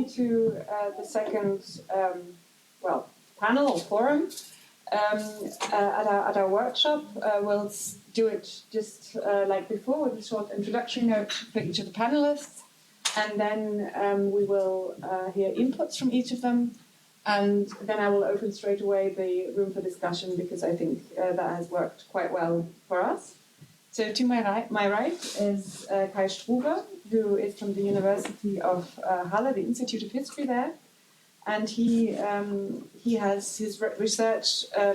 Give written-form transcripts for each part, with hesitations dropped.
me to the second, panel or forum at our workshop. We'll do it just like before with a short introductory note for each of the panelists, and then we will hear inputs from each of them, and then I will open straight away the room for discussion because I think that has worked quite well for us. So to my right is Kai Struve, who is from the University of Halle, the Institute of History there, and he has his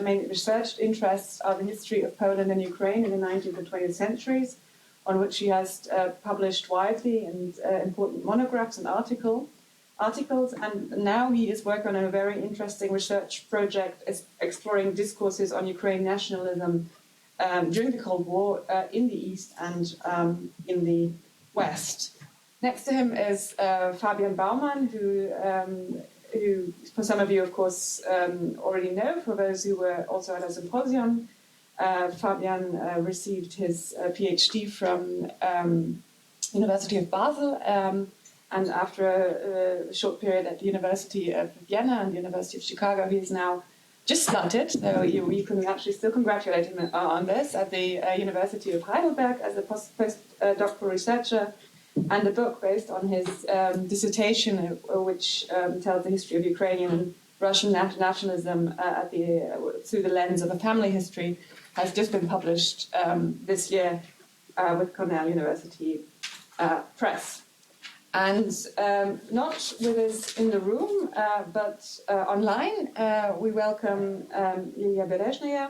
main research interests are the history of Poland and Ukraine in the 19th and 20th centuries, on which he has published widely and important monographs and articles, and now he is working on a very interesting research project exploring discourses on Ukrainian nationalism during the Cold War in the East and in the West. Next to him is Fabian Baumann, who for some of you, of course, already know. For those who were also at a symposium, Fabian received his PhD from University of Basel, and after a short period at the University of Vienna and the University of Chicago, he is now just started, so you can actually still congratulate him on this, at the University of Heidelberg as a postdoctoral researcher, and a book based on his dissertation, which tells the history of Ukrainian and Russian nationalism through the lens of a family history, has just been published this year with Cornell University Press. And not with us in the room, but online, we welcome Liliya Berezhnaya,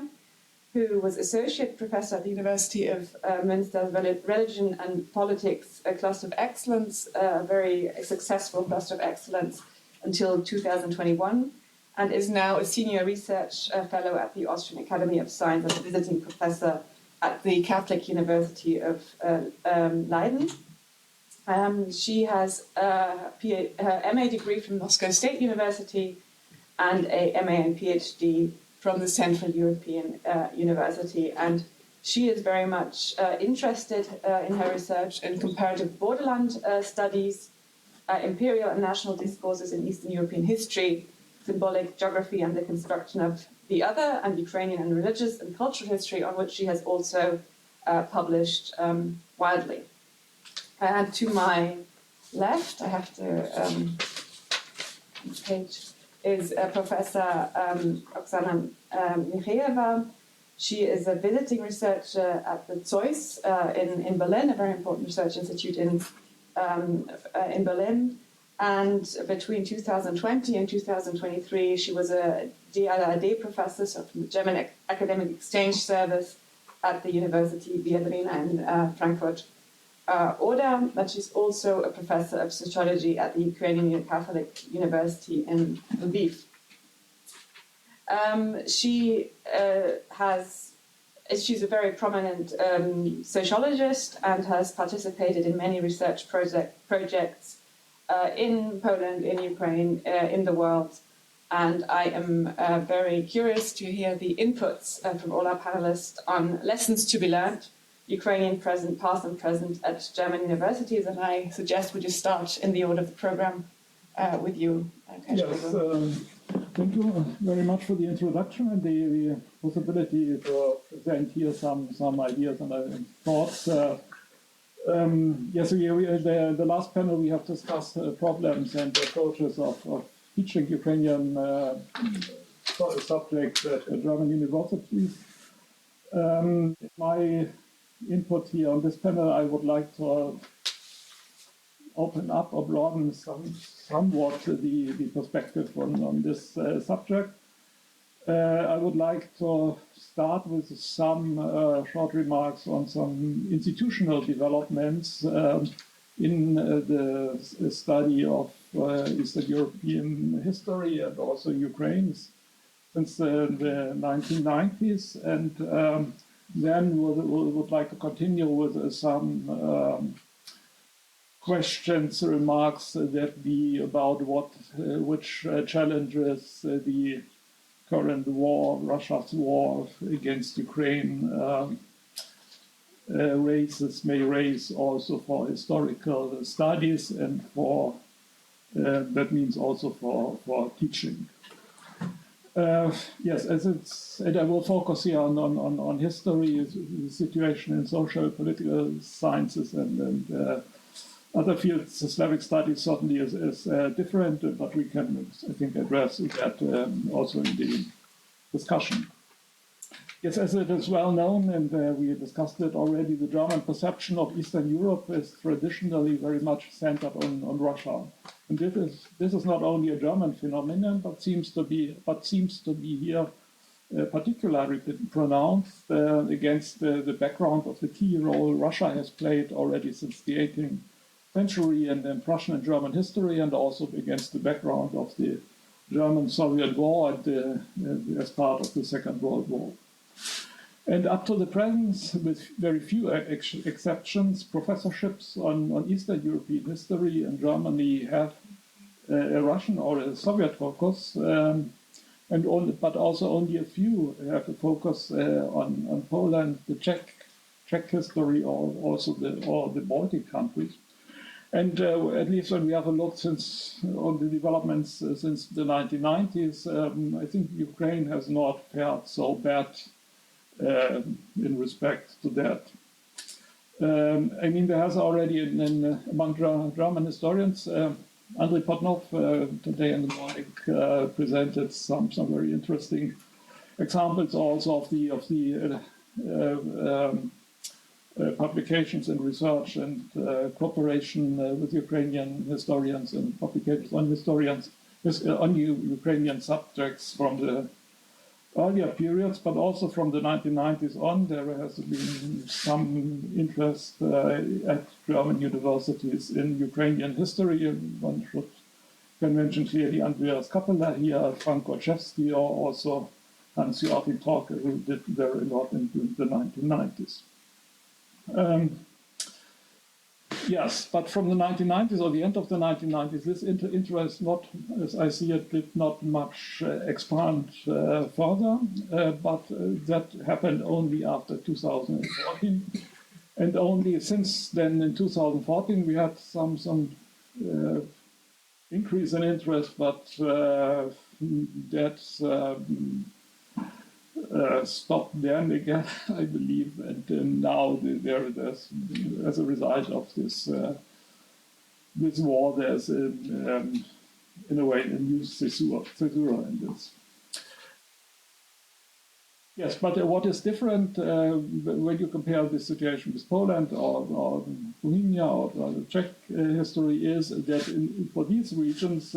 who was Associate Professor at the University of Münster's Religion and Politics Cluster of Excellence, a very successful Cluster of Excellence until 2021, and is now a Senior Research Fellow at the Austrian Academy of Science and a Visiting Professor at the Catholic University of Leiden. She has her MA degree from Moscow State University and a MA and PhD from the Central European University. And she is very much interested in her research in comparative borderland studies, imperial and national discourses in Eastern European history, symbolic geography, and the construction of the other, and Ukrainian and religious and cultural history, on which she has also published widely. And to my left, I have to page is Professor Oksana Mikheieva. She is a visiting researcher at the ZEUS in Berlin, a very important research institute in Berlin. And between 2020 and 2023, she was a DLRD professor, so from the German Academic Exchange Service at the University Bielefeld and Frankfurt. Oder, but she's also a professor of sociology at the Ukrainian Catholic University in Lviv. She's a very prominent sociologist and has participated in many research projects in Poland, in Ukraine, in the world. And I am very curious to hear the inputs from all our panelists on lessons to be learned, Ukrainian past and present at German universities, and I suggest we just start in the order of the program with you. Yes, thank you very much for the introduction and the possibility to present here some ideas and thoughts. Yes, the last panel we have discussed problems and approaches of teaching Ukrainian subjects at German universities. My input here on this panel, I would like to open up or broaden somewhat the perspective on this subject. I would like to start with some short remarks on some institutional developments in the study of Eastern European history and also Ukraine's since the 1990s, and then we would like to continue with some questions, remarks that be about which challenges the current war, Russia's war against Ukraine, may raise also for historical studies and for that means also for teaching. Yes, and I will focus here on history, the situation in social, political sciences, and other fields. The Slavic studies certainly is different, but we can, I think, address that also in the discussion. Yes, as it is well known, and we discussed it already, the German perception of Eastern Europe is traditionally very much centered on Russia. And this is not only a German phenomenon, but seems to be here particularly pronounced against the background of the key role Russia has played already since the 18th century and in Prussian and German history, and also against the background of the German-Soviet War as part of the Second World War. And up to the present, with very few exceptions, professorships on Eastern European history in Germany have a Russian or a Soviet focus, but also only a few have a focus on Poland, the Czech history, or also the Baltic countries. And at least when we have a look on the developments since the 1990s, I think Ukraine has not fared so bad in respect to that. I mean, there has already among German historians, Andrei Potnov today in the morning presented some very interesting examples also of the publications and research and cooperation with Ukrainian historians and publications on Ukrainian subjects from the earlier periods, but also from the 1990s on. There has been some interest at German universities in Ukrainian history. One can mention clearly Andreas Kappeler here, Frank Gorczewski, or also Hans-Joachim Torke, who did very lot in the 1990s. Yes, but from the 1990s or the end of the 1990s, this interest, not as I see it, did not much expand further, but that happened only after 2014. And only since then, in 2014, we had some increase in interest, but that's stopped then again, I believe, and now there's as a result of this war, there's in a way a new caesura in this. Yes, but what is different when you compare this situation with Poland or Bohemia or the Czech history is that for these regions.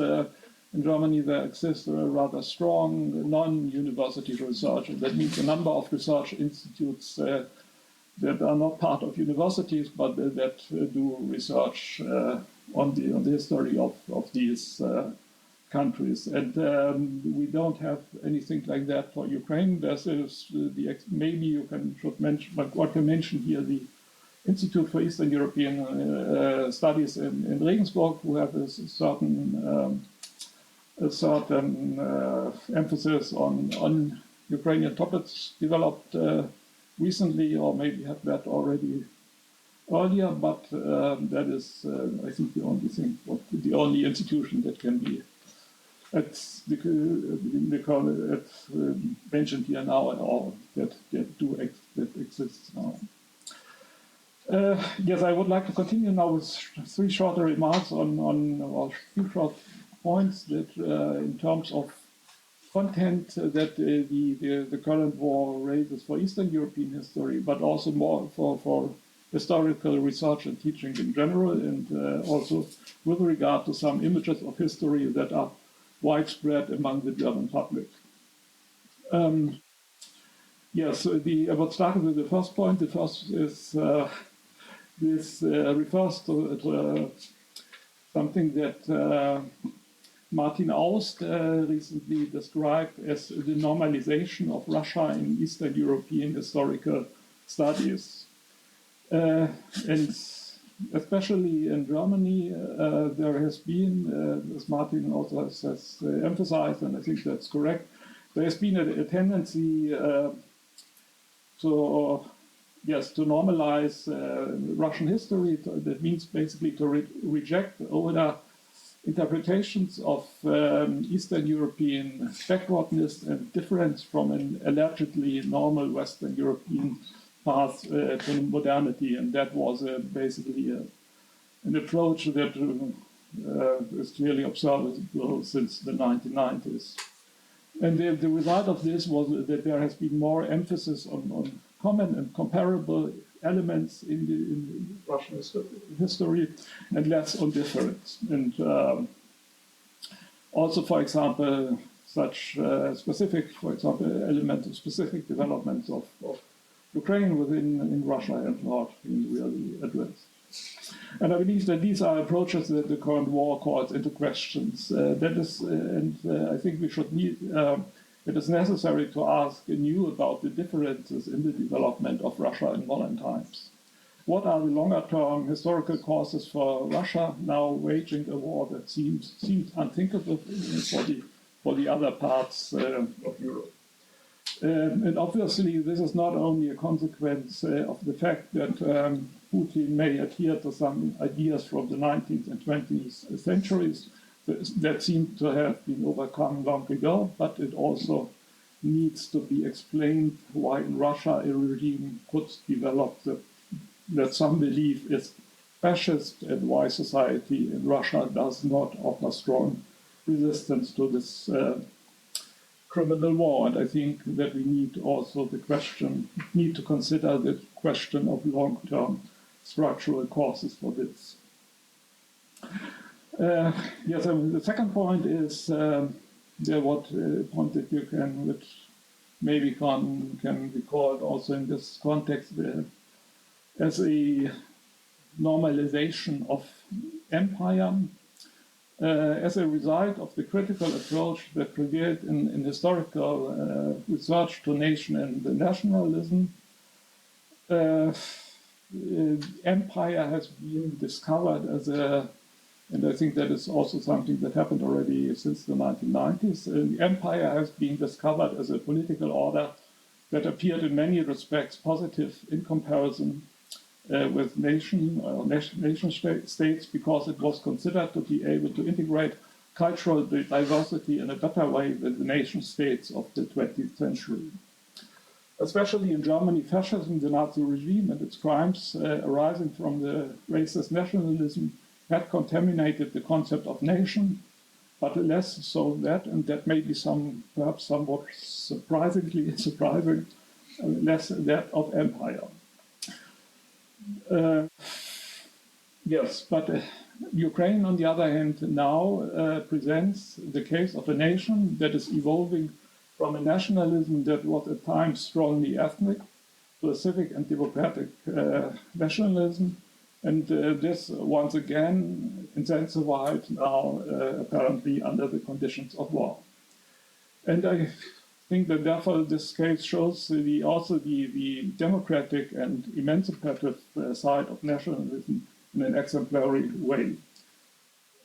In Germany, there exists a rather strong non-university research, and that means a number of research institutes that are not part of universities, but that do research on the history of these countries. And we don't have anything like that for Ukraine. This is maybe you should mention, but what can mention here the Institute for Eastern European Studies in Regensburg, who have a certain emphasis on Ukrainian topics developed recently, or maybe had that already earlier, but that is, I think, the only thing, the only institution that can be mentioned here now, or that exists now. Yes, I would like to continue now with three shorter remarks or a few short points that in terms of content that the current war raises for Eastern European history, but also more for historical research and teaching in general, and also with regard to some images of history that are widespread among the German public. Yes, I would start with the first point. The first is this refers to something that Martin Aust recently described as the normalization of Russia in Eastern European historical studies. And especially in Germany, there has been, as Martin also has emphasized, and I think that's correct, there has been a tendency to normalize Russian history. That means basically to reject older interpretations of Eastern European backwardness and difference from an allegedly normal Western European path to modernity, and that was basically an approach that is clearly observable since the 1990s. And the result of this was that there has been more emphasis on common and comparable elements in Russian history and less on difference. And also, for example, such specific, for example, elements of specific developments of Ukraine in Russia have not been really addressed. And I believe that these are approaches that the current war calls into questions. I think we should it is necessary to ask anew about the differences in the development of Russia in modern times. What are the longer-term historical causes for Russia now waging a war that seems unthinkable for the other parts of Europe? And obviously, this is not only a consequence of the fact that Putin may adhere to some ideas from the 19th and 20th centuries that seem to have been overcome long ago, but it also needs to be explained why in Russia a regime could develop that some believe is fascist, and why society in Russia does not offer strong resistance to this criminal war. And I think that we need to consider the question of long-term structural causes for this. Yes, the second point is point that you which maybe can be called also in this context as a normalization of empire, as a result of the critical approach that prevailed in historical research to nation and nationalism. Empire has been discovered and I think that is also something that happened already since the 1990s. Empire has been discovered as a political order that appeared in many respects positive in comparison with nation states, because it was considered to be able to integrate cultural diversity in a better way than the nation states of the 20th century. Especially in Germany, fascism, the Nazi regime, and its crimes arising from the racist nationalism had contaminated the concept of nation, but less so and that may be perhaps somewhat surprising, less that of empire. Yes, but Ukraine, on the other hand, now presents the case of a nation that is evolving from a nationalism that was at times strongly ethnic to a civic and democratic nationalism. And this, once again, intensified now, apparently, under the conditions of war. And I think that, therefore, this case shows also the democratic and emancipative side of nationalism in an exemplary way.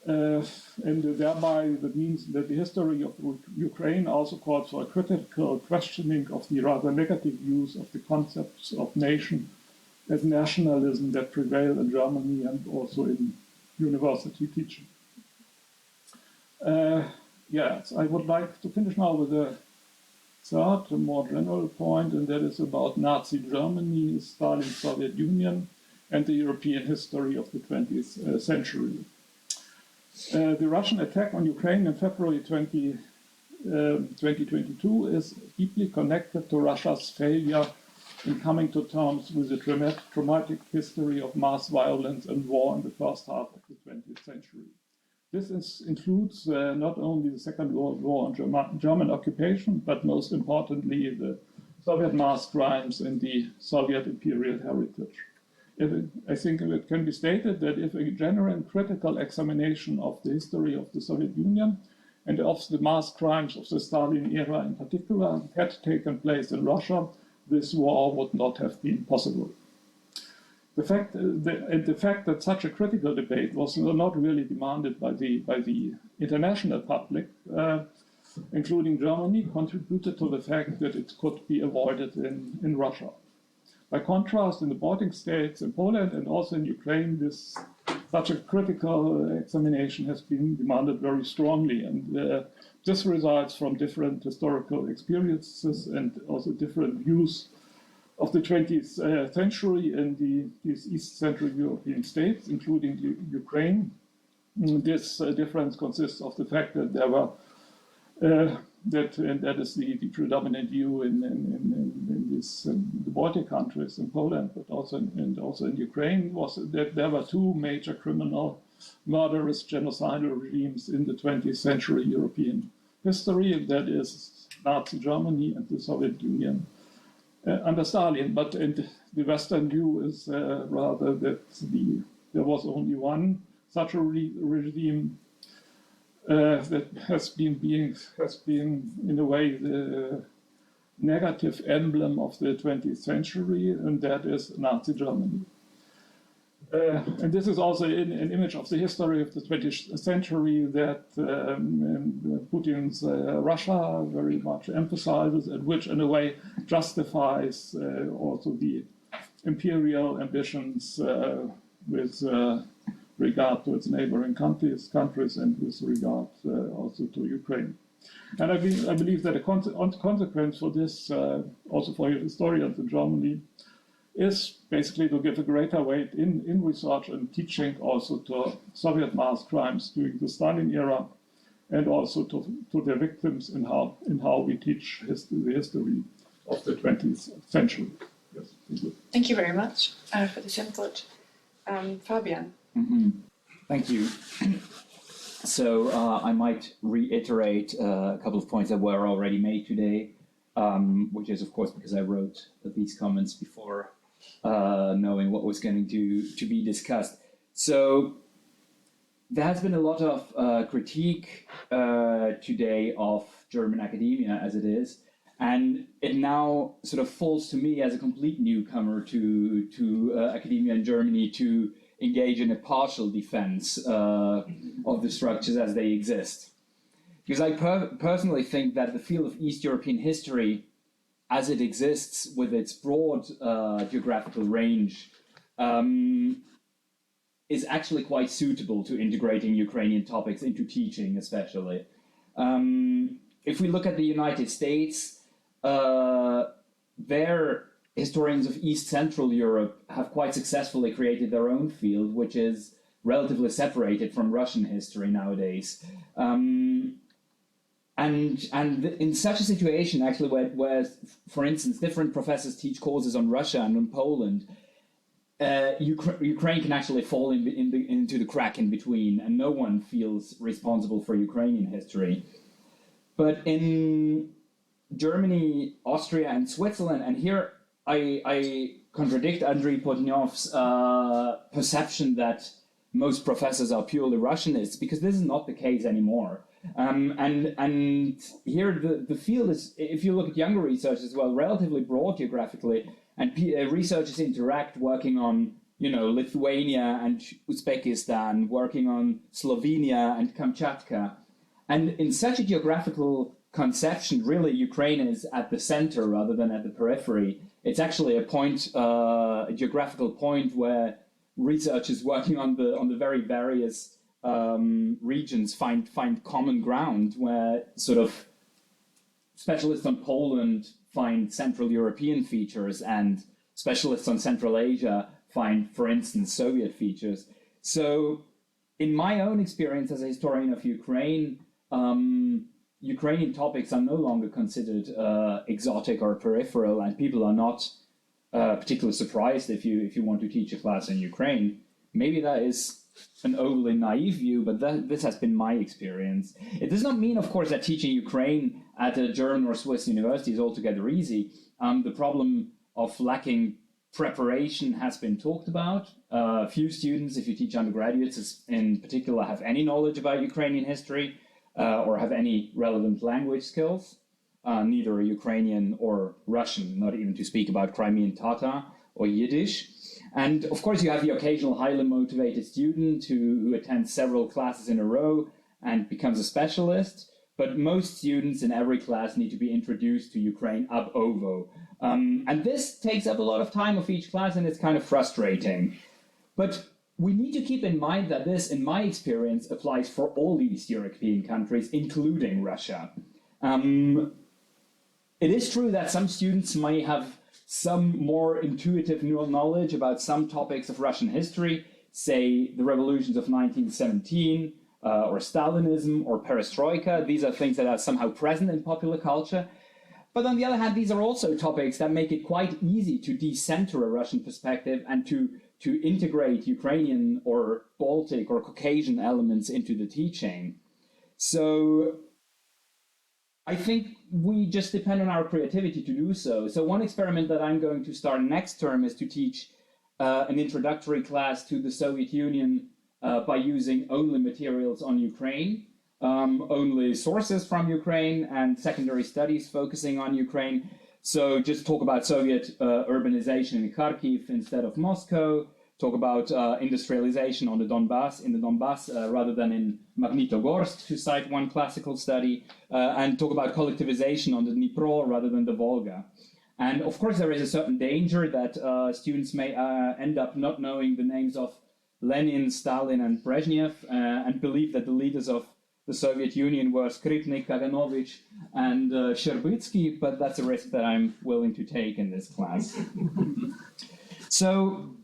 And thereby, that means that the history of Ukraine also calls for a critical questioning of the rather negative views of the concepts of nation as nationalism that prevail in Germany and also in university teaching. Yes, I would like to finish now with a third, a more general point, and that is about Nazi Germany, Stalin's Soviet Union, and the European history of the 20th century. The Russian attack on Ukraine in February 2022 is deeply connected to Russia's failure in coming to terms with the traumatic history of mass violence and war in the first half of the 20th century. This includes not only the Second World War and German occupation, but most importantly, the Soviet mass crimes and the Soviet imperial heritage. I think it can be stated that if a genuine critical examination of the history of the Soviet Union and of the mass crimes of the Stalin era in particular had taken place in Russia, this war would not have been possible. The fact that such a critical debate was not really demanded by the international public, including Germany, contributed to the fact that it could be avoided in Russia. By contrast, in the Baltic states, in Poland, and also in Ukraine, such a critical examination has been demanded very strongly, and this results from different historical experiences and also different views of the 20th century in these East Central European states, including Ukraine. This difference consists of the fact that there were that is the predominant view in the Baltic countries, in Poland, but also in Ukraine, was that there were two major criminal, murderous, genocidal regimes in the 20th century European history, and that is Nazi Germany and the Soviet Union under Stalin. But the Western view is rather that there was only one such a regime that has been in a way the negative emblem of the 20th century, and that is Nazi Germany. And this is also an image of the history of the 20th century that Putin's Russia very much emphasizes, and which in a way justifies also the imperial ambitions with regard to its neighboring countries and with regard also to Ukraine. And I believe that a consequence for this, also for historians in Germany, is basically to give a greater weight in research and teaching also to Soviet mass crimes during the Stalin era, and also to their victims in how we teach the history of the 20th century. Yes, thank you. Thank you very much for this input. Fabian. Mm-hmm. Thank you. So I might reiterate a couple of points that were already made today, which is, of course, because I wrote these comments before knowing what was going to be discussed. So there has been a lot of critique today of German academia as it is, and it now sort of falls to me as a complete newcomer to academia in Germany to engage in a partial defense of the structures as they exist. Because I personally think that the field of East European history, as it exists with its broad geographical range, is actually quite suitable to integrating Ukrainian topics into teaching, especially. If we look at the United States, their historians of East Central Europe have quite successfully created their own field, which is relatively separated from Russian history nowadays. And in such a situation, actually, where, for instance, different professors teach courses on Russia and on Poland, Ukraine can actually fall into the crack in between, and no one feels responsible for Ukrainian history. But in Germany, Austria, and Switzerland, and here I contradict Andriy Podnyov's perception that most professors are purely Russianists, because this is not the case anymore. And here the field is, if you look at younger research as well, relatively broad geographically, and researchers interact working on, Lithuania and Uzbekistan, working on Slovenia and Kamchatka. And in such a geographical conception, really Ukraine is at the center rather than at the periphery. It's actually a geographical point where researchers working on the very various regions find common ground, where sort of specialists on Poland find Central European features and specialists on Central Asia find, for instance, Soviet features. So in my own experience as a historian of Ukraine, Ukrainian topics are no longer considered exotic or peripheral, and people are not particularly surprised if you want to teach a class in Ukraine. Maybe that is an overly naive view, but this has been my experience. It does not mean, of course, that teaching Ukraine at a German or Swiss university is altogether easy. The problem of lacking preparation has been talked about. Few students, if you teach undergraduates in particular, have any knowledge about Ukrainian history or have any relevant language skills, neither Ukrainian or Russian, not even to speak about Crimean Tatar or Yiddish. And of course, you have the occasional highly motivated student who attends several classes in a row and becomes a specialist. But most students in every class need to be introduced to Ukraine ab ovo. And this takes up a lot of time of each class, and it's kind of frustrating. But we need to keep in mind that this, in my experience, applies for all East European countries, including Russia. It is true that some students may have some more intuitive knowledge about some topics of Russian history, say the revolutions of 1917, or Stalinism, or Perestroika. These are things that are somehow present in popular culture. But on the other hand, these are also topics that make it quite easy to decenter a Russian perspective and to integrate Ukrainian or Baltic or Caucasian elements into the teaching. So I think we just depend on our creativity to do so. So one experiment that I'm going to start next term is to teach an introductory class to the Soviet Union by using only materials on Ukraine, only sources from Ukraine, and secondary studies focusing on Ukraine. So just talk about Soviet urbanization in Kharkiv instead of Moscow, talk about industrialization on the Donbass, rather than in Magnitogorsk, to cite one classical study, and talk about collectivization on the Dnipro rather than the Volga. And of course, there is a certain danger that students may end up not knowing the names of Lenin, Stalin, and Brezhnev, and believe that the leaders of the Soviet Union were Skripnik, Kaganovich, and Sherbytsky, but that's a risk that I'm willing to take in this class. So,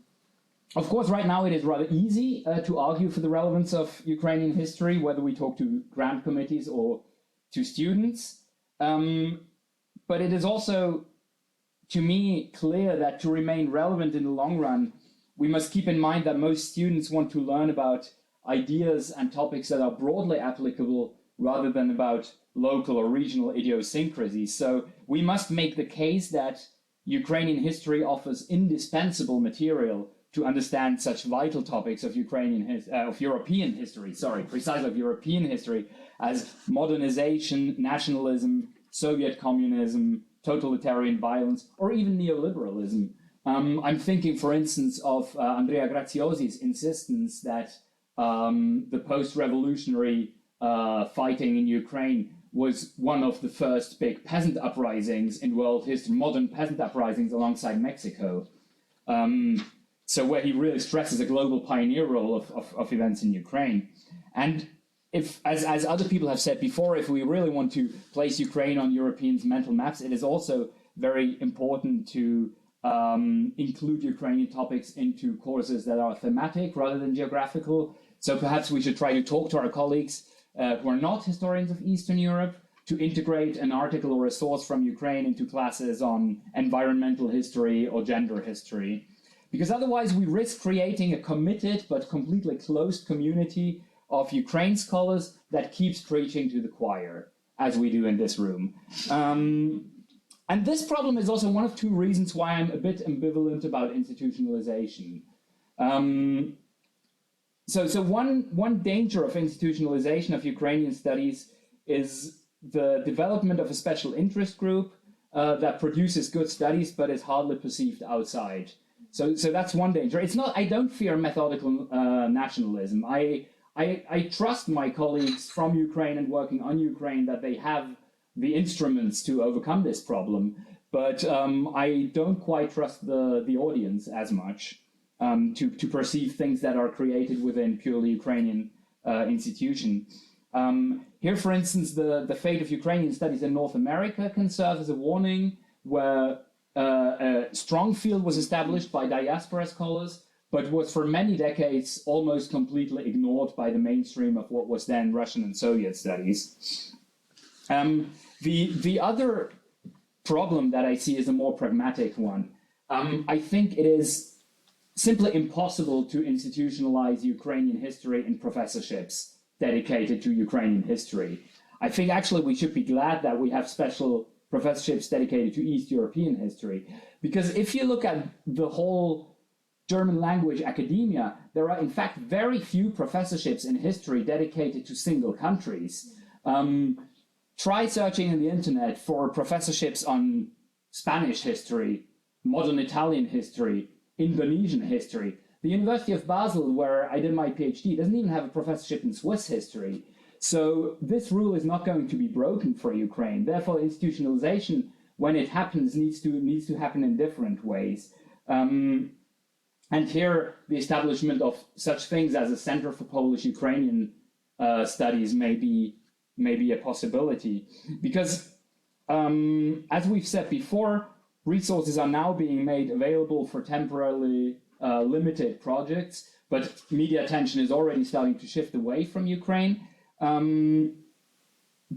of course, right now it is rather easy to argue for the relevance of Ukrainian history, whether we talk to grant committees or to students. But it is also, to me, clear that to remain relevant in the long run, we must keep in mind that most students want to learn about ideas and topics that are broadly applicable rather than about local or regional idiosyncrasies. So we must make the case that Ukrainian history offers indispensable material to understand such vital topics of European history as modernization, nationalism, Soviet communism, totalitarian violence, or even neoliberalism. I'm thinking, for instance, of Andrea Graziosi's insistence that the post-revolutionary fighting in Ukraine was one of the first big peasant uprisings in world history, modern peasant uprisings alongside Mexico. So where he really stresses a global pioneer role of events in Ukraine. And if, as other people have said before, if we really want to place Ukraine on Europeans' mental maps, it is also very important to include Ukrainian topics into courses that are thematic rather than geographical. So perhaps we should try to talk to our colleagues who are not historians of Eastern Europe to integrate an article or a source from Ukraine into classes on environmental history or gender history. Because otherwise we risk creating a committed but completely closed community of Ukraine scholars that keeps preaching to the choir, as we do in this room. And this problem is also one of two reasons why I'm a bit ambivalent about institutionalization. So one danger of institutionalization of Ukrainian studies is the development of a special interest group that produces good studies but is hardly perceived outside. So that's one danger. It's not. I don't fear methodical nationalism. I trust my colleagues from Ukraine and working on Ukraine that they have the instruments to overcome this problem. But I don't quite trust the audience as much to perceive things that are created within purely Ukrainian institution. Here, for instance, the fate of Ukrainian studies in North America can serve as a warning, where a strong field was established by diaspora scholars, but was for many decades almost completely ignored by the mainstream of what was then Russian and Soviet studies. The other problem that I see is a more pragmatic one. I think it is simply impossible to institutionalize Ukrainian history in professorships dedicated to Ukrainian history. I think actually we should be glad that we have special professorships dedicated to East European history. Because if you look at the whole German language academia, there are in fact very few professorships in history dedicated to single countries. Try searching in the internet for professorships on Spanish history, modern Italian history, Indonesian history. The University of Basel, where I did my PhD, doesn't even have a professorship in Swiss history. So this rule is not going to be broken for Ukraine. Therefore, institutionalization, when it happens, needs to happen in different ways. And here, the establishment of such things as a Center for Polish-Ukrainian Studies may be a possibility. Because, as we've said before, resources are now being made available for temporarily limited projects, but media attention is already starting to shift away from Ukraine.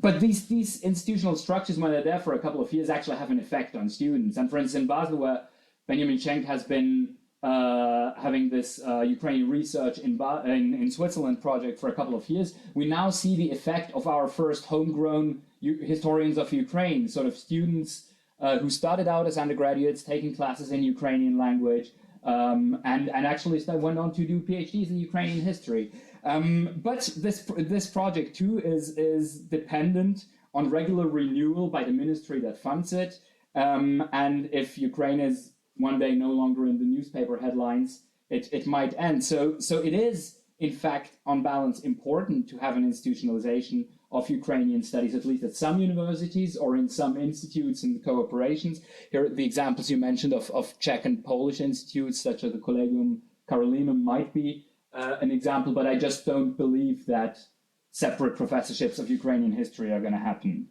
But these institutional structures, when they're there for a couple of years, actually have an effect on students. And for instance, in Basel, where Benjamin Schenk has been having this Ukrainian research in Switzerland project for a couple of years, we now see the effect of our first homegrown historians of Ukraine, sort of students who started out as undergraduates taking classes in Ukrainian language and actually went on to do PhDs in Ukrainian history. But this project too is dependent on regular renewal by the ministry that funds it. And if Ukraine is one day no longer in the newspaper headlines, it might end. So it is, in fact, on balance, important to have an institutionalization of Ukrainian studies, at least at some universities or in some institutes and cooperations. Here, the examples you mentioned of Czech and Polish institutes, such as the Collegium Carolinum, might be an example, but I just don't believe that separate professorships of Ukrainian history are going to happen.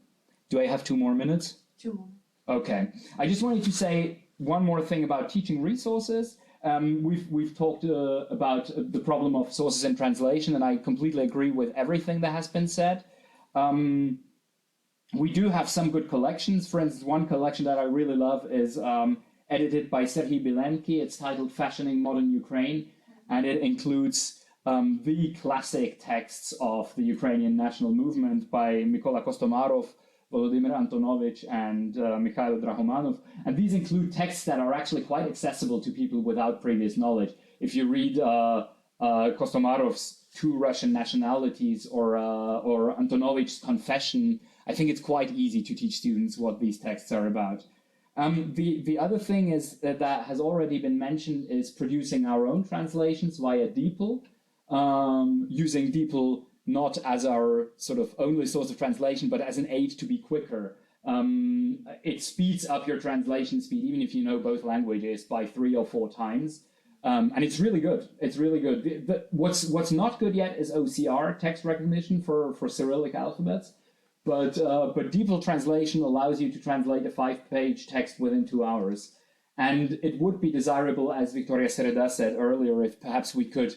Do I have 2 more minutes? 2 more. Okay. I just wanted to say one more thing about teaching resources. We've talked about the problem of sources and translation, and I completely agree with everything that has been said. We do have some good collections. For instance, one collection that I really love is edited by Serhii Bilenki. It's titled Fashioning Modern Ukraine, and it includes the classic texts of the Ukrainian national movement by Mykola Kostomarov, Volodymyr Antonovich, and Mikhail Drahomanov. And these include texts that are actually quite accessible to people without previous knowledge. If you read Kostomarov's 2 Russian nationalities or Antonovich's Confession, I think it's quite easy to teach students what these texts are about. The other thing is that has already been mentioned is producing our own translations via DeepL, using DeepL not as our sort of only source of translation, but as an aid to be quicker. It speeds up your translation speed, even if you know both languages, by 3 or 4 times. And it's really good. It's really good. What's not good yet is OCR, text recognition for Cyrillic alphabets. But DeepL translation allows you to translate a 5-page text within 2 hours. And it would be desirable, as Victoria Sereda said earlier, if perhaps we could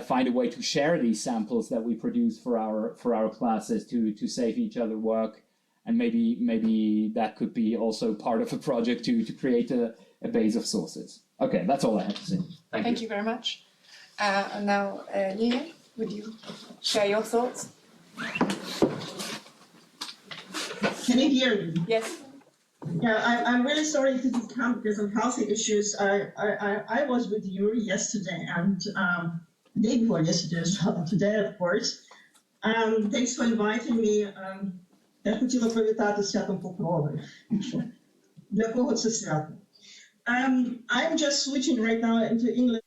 find a way to share these samples that we produce for our classes to save each other work. And maybe that could be also part of a project to create a base of sources. Okay, that's all I have to say. Thank you very much. And now, Liliya, would you share your thoughts? Can you hear me? Yes. Yeah, I'm really sorry to come because of health issues. I was with you yesterday and the day before yesterday as well, today, of course. Thanks for inviting me. Я хотіла привітати з святом Покрови. Для кого це свято? I'm just switching right now into English.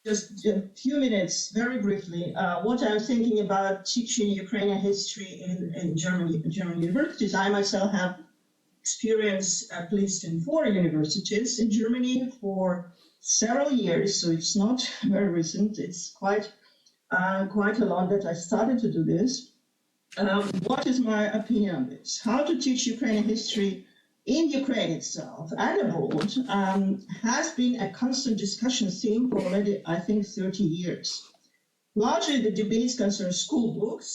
Just a few minutes, very briefly, what I'm thinking about teaching Ukrainian history in German universities. I myself have experience at least in 4 universities in Germany for several years, so it's not very recent. It's quite a lot that I started to do this. What is my opinion on this? How to teach Ukrainian history in Ukraine itself and abroad has been a constant discussion theme for already, I think, 30 years. Largely, the debates concern school books,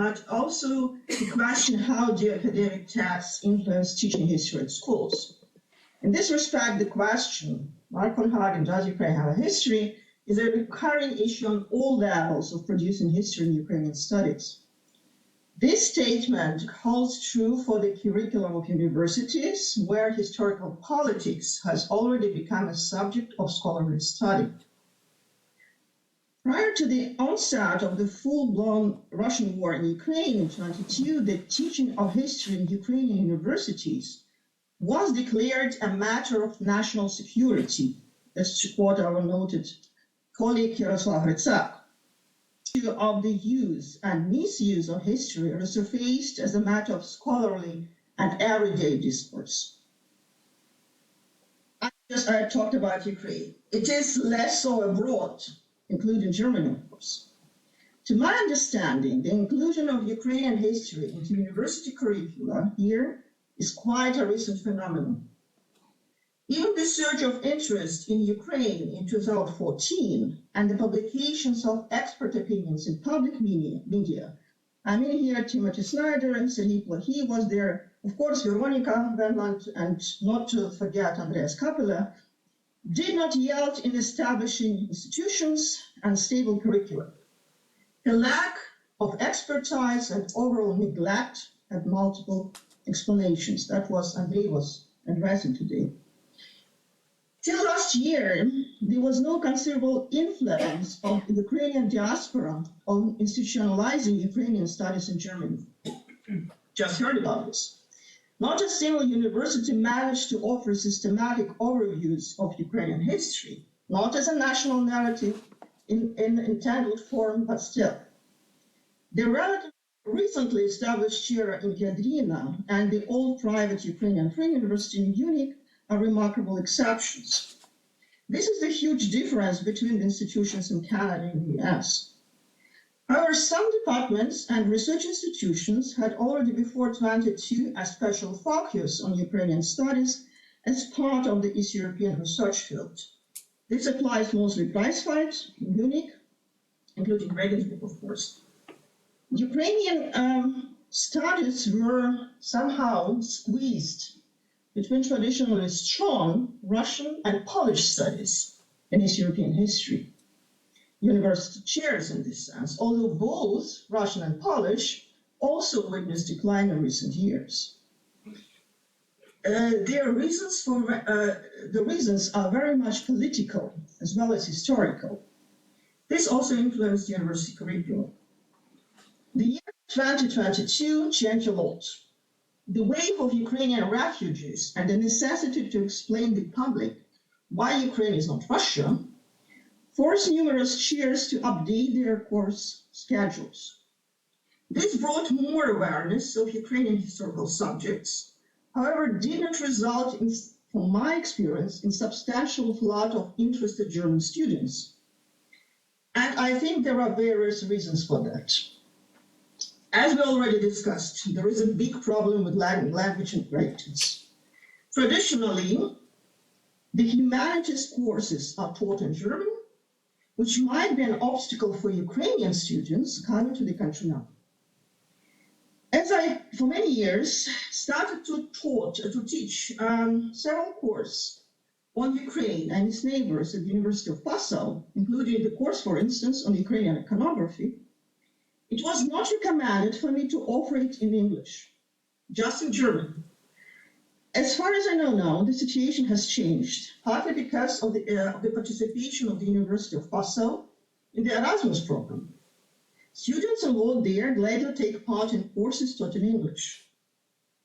but also the question how do academic texts influence teaching history at schools. In this respect, the question, Mark-on Hagen, does Ukraine have a history, is a recurring issue on all levels of producing history in Ukrainian studies. This statement holds true for the curriculum of universities, where historical politics has already become a subject of scholarly study. Prior to the onset of the full-blown Russian war in Ukraine in 1922, the teaching of history in Ukrainian universities was declared a matter of national security, as to quote our noted colleague Yaroslav Hritsak. Of the use and misuse of history resurfaced as a matter of scholarly and everyday discourse. Just I talked about Ukraine. It is less so abroad, including Germany, of course. To my understanding, the inclusion of Ukrainian history into university curricula here is quite a recent phenomenon. Even the surge of interest in Ukraine in 2014 and the publications of expert opinions in public media, I mean here Timothy Snyder and Serhiy Plokhy was there, of course Veronica Verland, and not to forget Andreas Kapela, did not yield in establishing institutions and stable curricula. The lack of expertise and overall neglect had multiple explanations. That was Andrei was addressing today. Till last year, there was no considerable influence of the Ukrainian diaspora on institutionalizing Ukrainian studies in Germany. Just heard about this. Not a single university managed to offer systematic overviews of Ukrainian history, not as a national narrative in entangled form, but still. The relatively recently established Kyra in Kyadrina and the old private Ukrainian Free University in Munich are remarkable exceptions. This is the huge difference between the institutions in Canada and the US. However, some departments and research institutions had already before 2022 a special focus on Ukrainian studies as part of the East European research field. This applies mostly Greifswald, Munich, including Regensburg, of course. Ukrainian studies were somehow squeezed between traditionally strong Russian and Polish studies in East European history. University chairs in this sense, although both Russian and Polish also witnessed decline in recent years. The reasons are very much political as well as historical. This also influenced university curriculum. The year 2022 changed a lot. The wave of Ukrainian refugees and the necessity to explain to the public why Ukraine is not Russia forced numerous chairs to update their course schedules. This brought more awareness of Ukrainian historical subjects, however, did not result in, from my experience, in substantial flood of interested German students. And I think there are various reasons for that. As we already discussed, there is a big problem with language inheritance. Traditionally, the humanities courses are taught in German, which might be an obstacle for Ukrainian students coming to the country now. As I, for many years, started to teach several courses on Ukraine and its neighbors at the University of Passau, including the course, for instance, on Ukrainian iconography, it was not recommended for me to offer it in English, just in German. As far as I know now, the situation has changed, partly because of the participation of the University of Passau in the Erasmus program. Students enrolled there gladly take part in courses taught in English.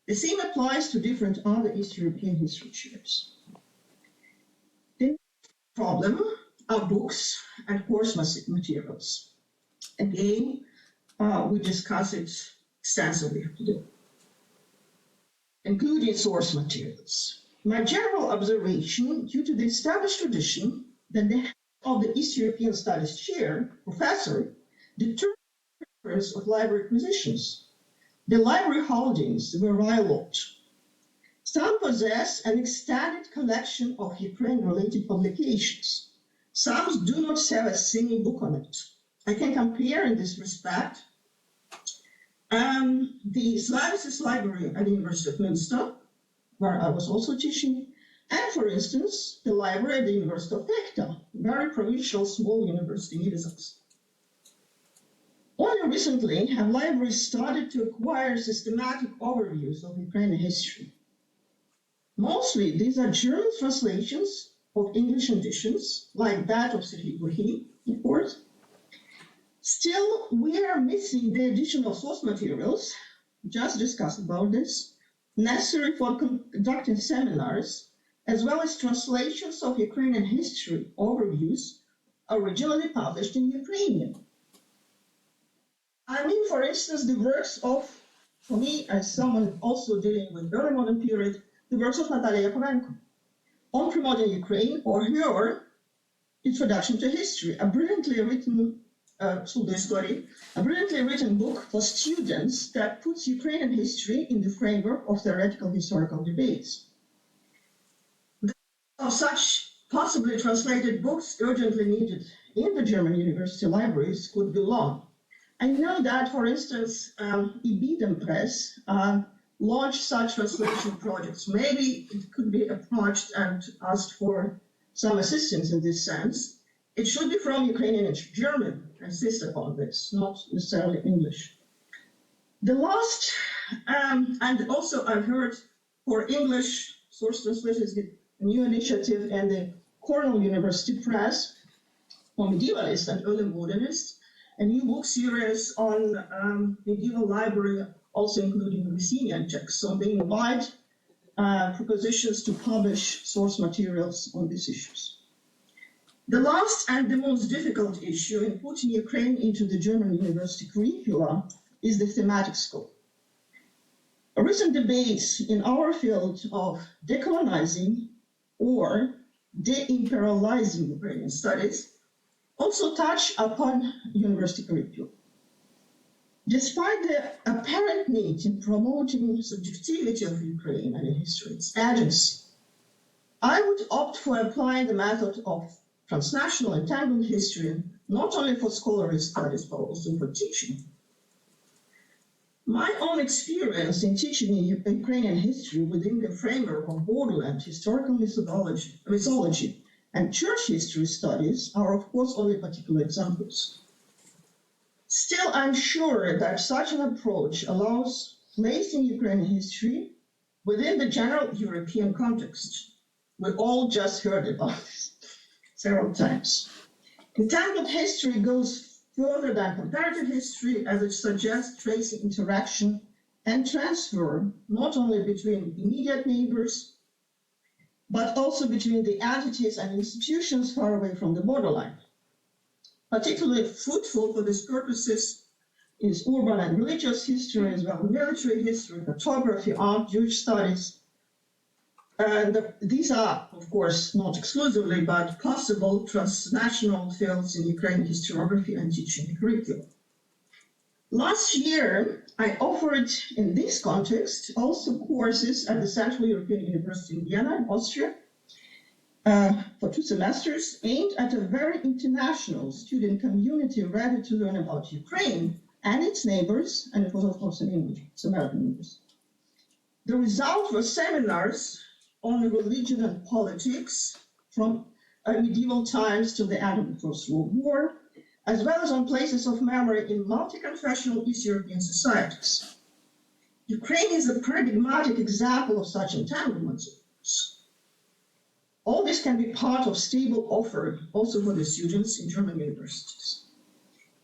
The same applies to different other East European history chairs. The problem are books and course materials. Again, we discuss it extensively today, including source materials. My general observation, due to the established tradition that the head of the East European Studies chair, professor, determines the preference of library acquisitions. The library holdings vary a lot. Some possess an extended collection of Ukraine-related publications. Some do not have a single book on it. I can compare in this respect the Slavics Library at the University of Münster, where I was also teaching, and for instance, the library at the University of Pechta, very provincial small university in Niedersachsen. Only recently have libraries started to acquire systematic overviews of Ukrainian history. Mostly these are German translations of English editions, like that of Serhiy Plokhy, of course. Still, we are missing the additional source materials, just discussed about this, necessary for conducting seminars, as well as translations of Ukrainian history overviews originally published in Ukrainian. I mean, for instance, the works of, for me, as someone also dealing with early modern period, the works of Anna-Lea. on promoting Ukraine, or her Introduction to History, a brilliantly written a brilliantly written book for students that puts Ukrainian history in the framework of theoretical historical debates. Of such possibly translated books urgently needed in the German university libraries could be long. I know that, for instance, Ibidem Press launched such translation projects. Maybe it could be approached and asked for some assistance in this sense. It should be from Ukrainian and German, I insist upon this, not necessarily English. The last, and also I've heard for English source translation is the new initiative and the Cornell University Press for medievalists and early modernists, a new book series on medieval library, also including Messenian texts. So they invite propositions to publish source materials on these issues. The last and the most difficult issue in putting Ukraine into the German university curricula is the thematic scope. A recent debates in our field of decolonizing or de-imperializing Ukrainian studies also touch upon university curriculum. Despite the apparent need in promoting subjectivity of Ukraine and history, its agency, I would opt for applying the method of transnational entangled history, not only for scholarly studies, but also for teaching. My own experience in teaching Ukrainian history within the framework of borderland historical mythology and church history studies are, of course, only particular examples. Still, I'm sure that such an approach allows placing Ukrainian history within the general European context. We all just heard about this several times. Entangled history goes further than comparative history, as it suggests tracing interaction and transfer, not only between immediate neighbors, but also between the entities and institutions far away from the borderline. Particularly fruitful for these purposes is urban and religious history, as well as military history, cartography, art, Jewish studies. And these are, of course, not exclusively, but possible transnational fields in Ukrainian historiography and teaching the curriculum. Last year, I offered in this context also courses at the Central European University in Vienna, in Austria, for 2 semesters, aimed at a very international student community ready to learn about Ukraine and its neighbors, and it was, of course, in English, it's American English. The result were seminars on religion and politics from medieval times to the end of the First World War, as well as on places of memory in multi-confessional East European societies. Ukraine is a paradigmatic example of such entanglements. All this can be part of stable offer also for the students in German universities.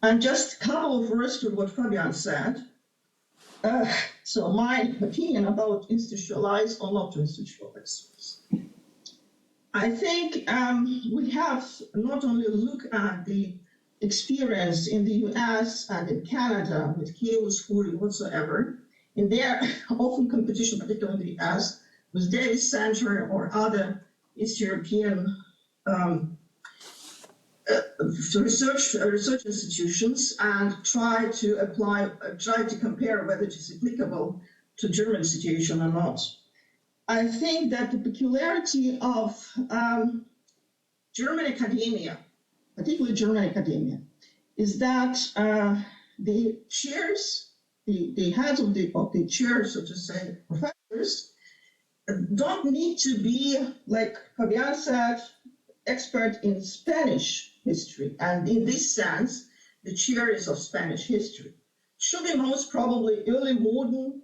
And just a couple of words to what Fabian said. So my opinion about institutionalized or not institutionalized. I think we have not only look at the experience in the US and in Canada with chaos, fury, whatsoever, in their open competition, particularly in the US, with Davies Center or other East European research institutions, and try to compare whether it is applicable to German situation or not. I think that the peculiarity of German academia, particularly German academia, is that the chairs, the heads of the chairs, so to say, professors, don't need to be, like Fabian said, expert in Spanish history. And in this sense, the chair is of Spanish history. Should be most probably early modern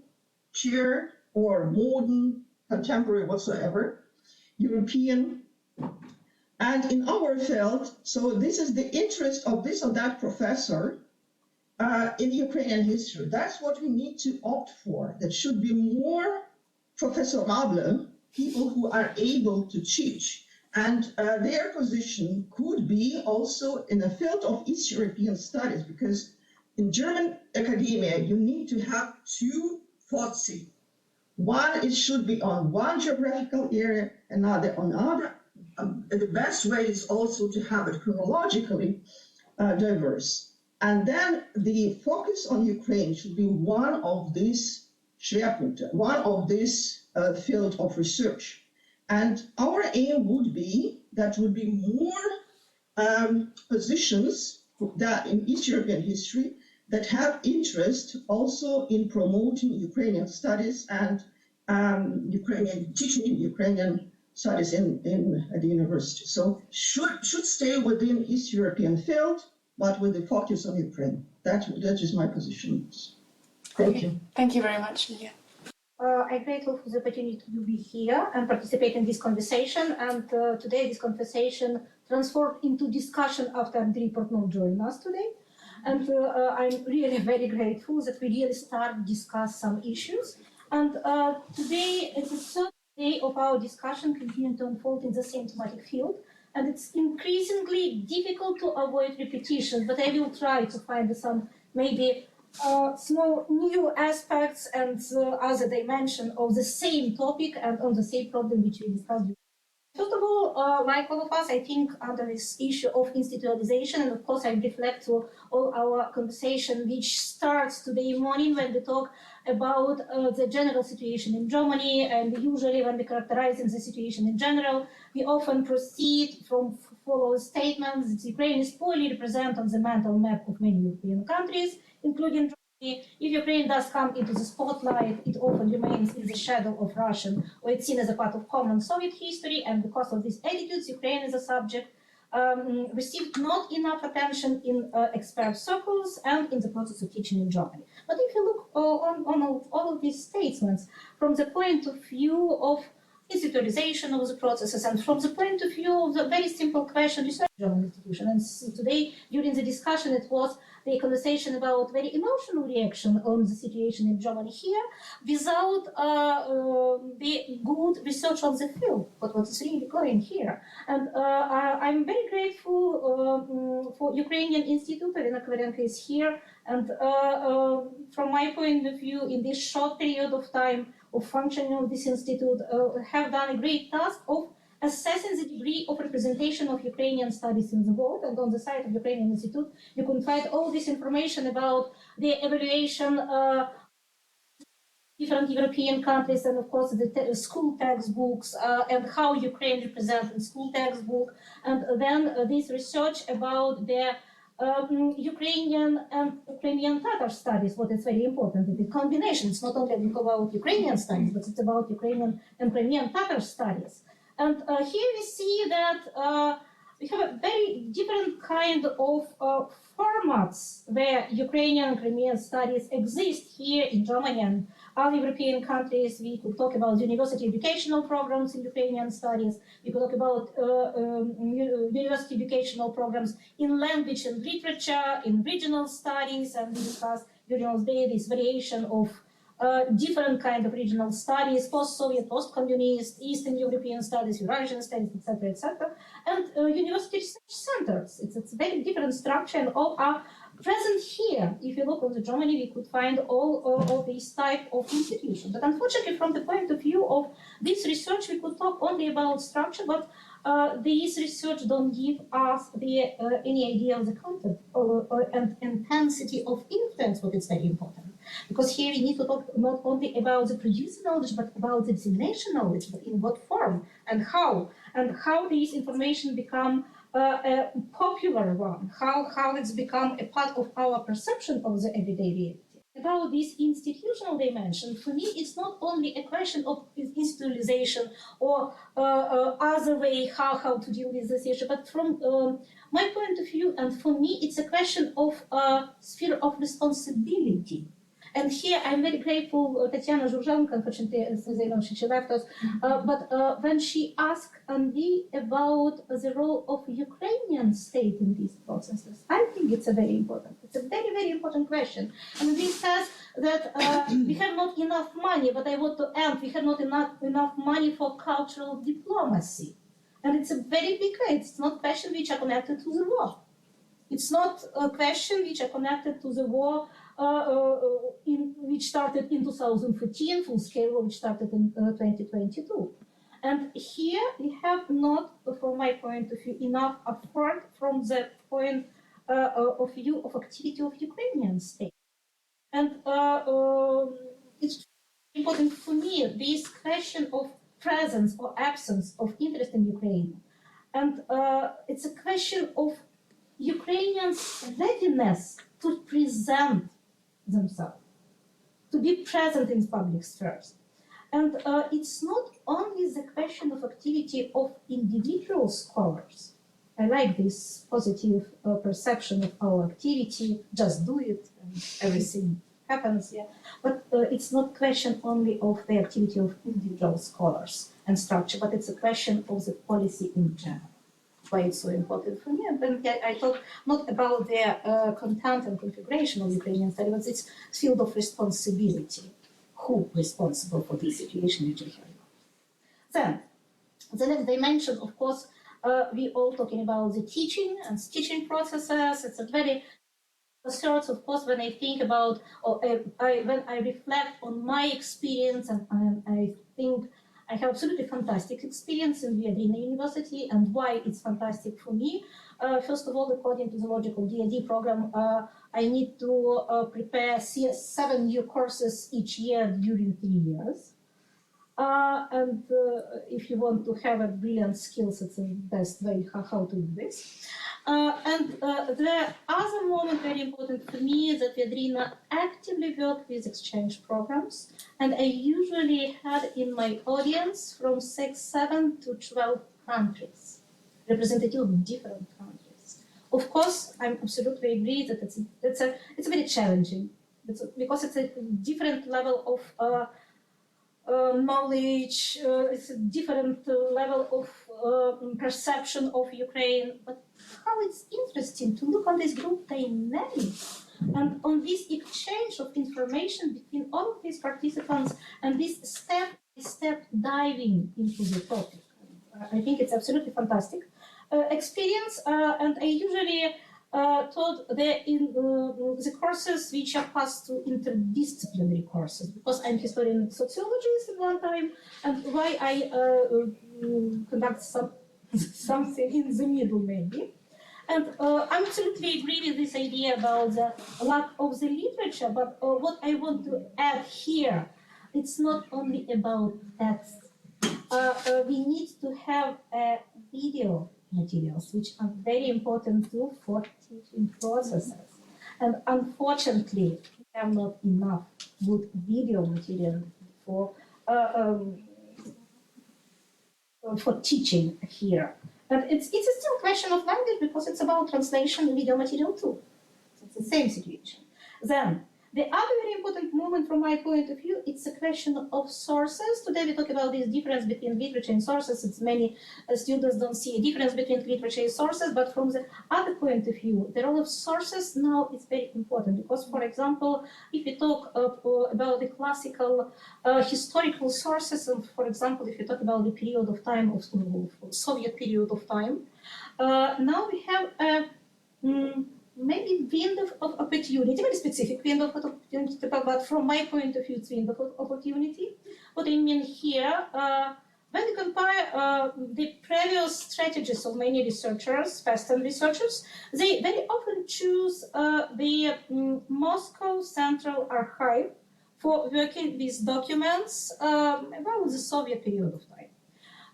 chair or modern, contemporary, whatsoever, European. And in our field, so this is the interest of this or that professor in Ukrainian history. That's what we need to opt for. That should be more professorable, people who are able to teach. And their position could be also in the field of East European studies, because in German academia, you need to have 2 FOTSI. One, it should be on one geographical area, another on other. The best way is also to have it chronologically diverse. And then the focus on Ukraine should be one of these Schwerpunkte, one of this field of research. And our aim would be that would be more positions that in East European history that have interest also in promoting Ukrainian studies and teaching Ukrainian studies at the university. So should stay within East European field, but with the focus on Ukraine. That is my position. Thank you. Thank you very much, Liliya. I'm grateful for the opportunity to be here and participate in this conversation. And today this conversation transformed into discussion after the report not joined us today. And I'm really very grateful that we really start to discuss some issues. And today is the third day of our discussion continuing to unfold in the same thematic field. And it's increasingly difficult to avoid repetition, but I will try to find some maybe small new aspects and other dimension of the same topic and on the same problem which we discussed. First of all, like all of us, I think under this issue of institutionalization, and of course I reflect to all our conversation which starts today morning when we talk about the general situation in Germany, and usually when we characterize the situation in general, we often proceed from following statements that Ukraine is poorly represented on the mental map of many European countries, including Germany. If Ukraine does come into the spotlight, it often remains in the shadow of Russian, or it's seen as a part of common Soviet history, and because of these attitudes, Ukraine as a subject received not enough attention in expert circles and in the process of teaching in Germany. But if you look on all of these statements from the point of view of institutionalization of the processes and from the point of view of the very simple question research German institution, and today during the discussion it was the conversation about very emotional reaction on the situation in Germany here without the good research on the field, but what is really going here. And I'm very grateful for Ukrainian Institute, Irina Kvarenko is here, and from my point of view, in this short period of time of functioning of this institute, have done a great task of assessing the degree of representation of Ukrainian studies in the world. And on the site of Ukrainian Institute, you can find all this information about the evaluation of different European countries, and of course the school textbooks and how Ukraine represents in school textbook, and then this research about the Ukrainian and Ukrainian Tatar studies, what is very important, the combination. It's not only about Ukrainian studies, but it's about Ukrainian and Crimean Tatar studies. And here we see that we have a very different kind of formats where Ukrainian and Crimean studies exist here in Germany and other European countries. We could talk about university educational programs in Ukrainian studies. We could talk about university educational programs in language and literature, in regional studies, and we discussed during our day this variation of different kind of regional studies, post-Soviet, post-communist, Eastern European studies, Eurasian studies, etc., and university research centers. It's a very different structure, and all are present here. If you look on the Germany, we could find all of these type of institutions. But unfortunately, from the point of view of this research, we could talk only about structure, but this research don't give us any idea of the content and intensity of influence, but it's very important. Because here we need to talk not only about the producing knowledge, but about the dissemination knowledge, but in what form and how this information become a popular one, how it's become a part of our perception of the everyday reality. About this institutional dimension, for me, it's not only a question of institutionalization or other way how to deal with this issue, but from my point of view, and for me, it's a question of sphere of responsibility. And here I'm very grateful, Tatiana Zhuzhanko, unfortunately, she left us, but when she asked me about the role of Ukrainian state in these processes, I think it's a very important question. And this says that we have not enough money, but I want to end, we have not enough money for cultural diplomacy. And it's a very big question. It's not questions which are connected to the war. It's not a question which are connected to the war which started in 2014, full scale, which started in 2022. And here we have not, from my point of view, enough effort from the point of view of activity of Ukrainian state. And it's important for me, this question of presence or absence of interest in Ukraine. And it's a question of Ukrainians' readiness to present themselves, to be present in public spheres. And it's not only the question of activity of individual scholars. I like this positive perception of our activity, just do it, and everything happens. Yeah. But it's not question only of the activity of individual scholars and structure, but it's a question of the policy in general. Why it's so important for me. And then I talk not about the content and configuration of Ukrainian study, but its field of responsibility. Who responsible for this situation which we have now? Then, the next dimension, of course, we all talking about the teaching and teaching processes. It's a very sorts, of course, when I think about, or when I reflect on my experience, and I think I have absolutely fantastic experience in Viadrina University, and why it's fantastic for me. First of all, according to the logical DAD program, I need to prepare 7 new courses each year during 3 years. And if you want to have a brilliant skills, it's the best way how to do this. And the other moment very important for me is that Viadrina actively work with exchange programs, and I usually had in my audience from 7 to 12 countries, representative of different countries. Of course, I absolutely agree that it's very challenging, because it's a different level of knowledge, it's a different level of perception of Ukraine, but how it's interesting to look on this group dynamics and on this exchange of information between all of these participants and this step-by-step diving into the topic. I think it's absolutely fantastic experience, and I usually taught in the courses which are passed to interdisciplinary courses, because I'm historian and sociologist at one time, and why I conduct something in the middle maybe. And I absolutely agree with this idea about the lack of the literature, but what I want to add here, it's not only about text. We need to have video materials, which are very important too for teaching processes. And unfortunately, we have not enough good video material for teaching here. But it's still a question of language, because it's about translation video material too. So it's the same situation. Then, the other very important moment from my point of view, it's a question of sources. Today we talk about this difference between literature and sources. It's many students don't see a difference between literature and sources, but from the other point of view, the role of sources now is very important, because, for example, if we talk about the classical historical sources, and for example, if you talk about the period of time of Soviet period of time, now we have a maybe window of opportunity, very specific window of opportunity, but from my point of view, it's window of opportunity. What I mean here, when you compare the previous strategies of many researchers, Western researchers, they very often choose the Moscow Central Archive for working with documents about the Soviet period of time.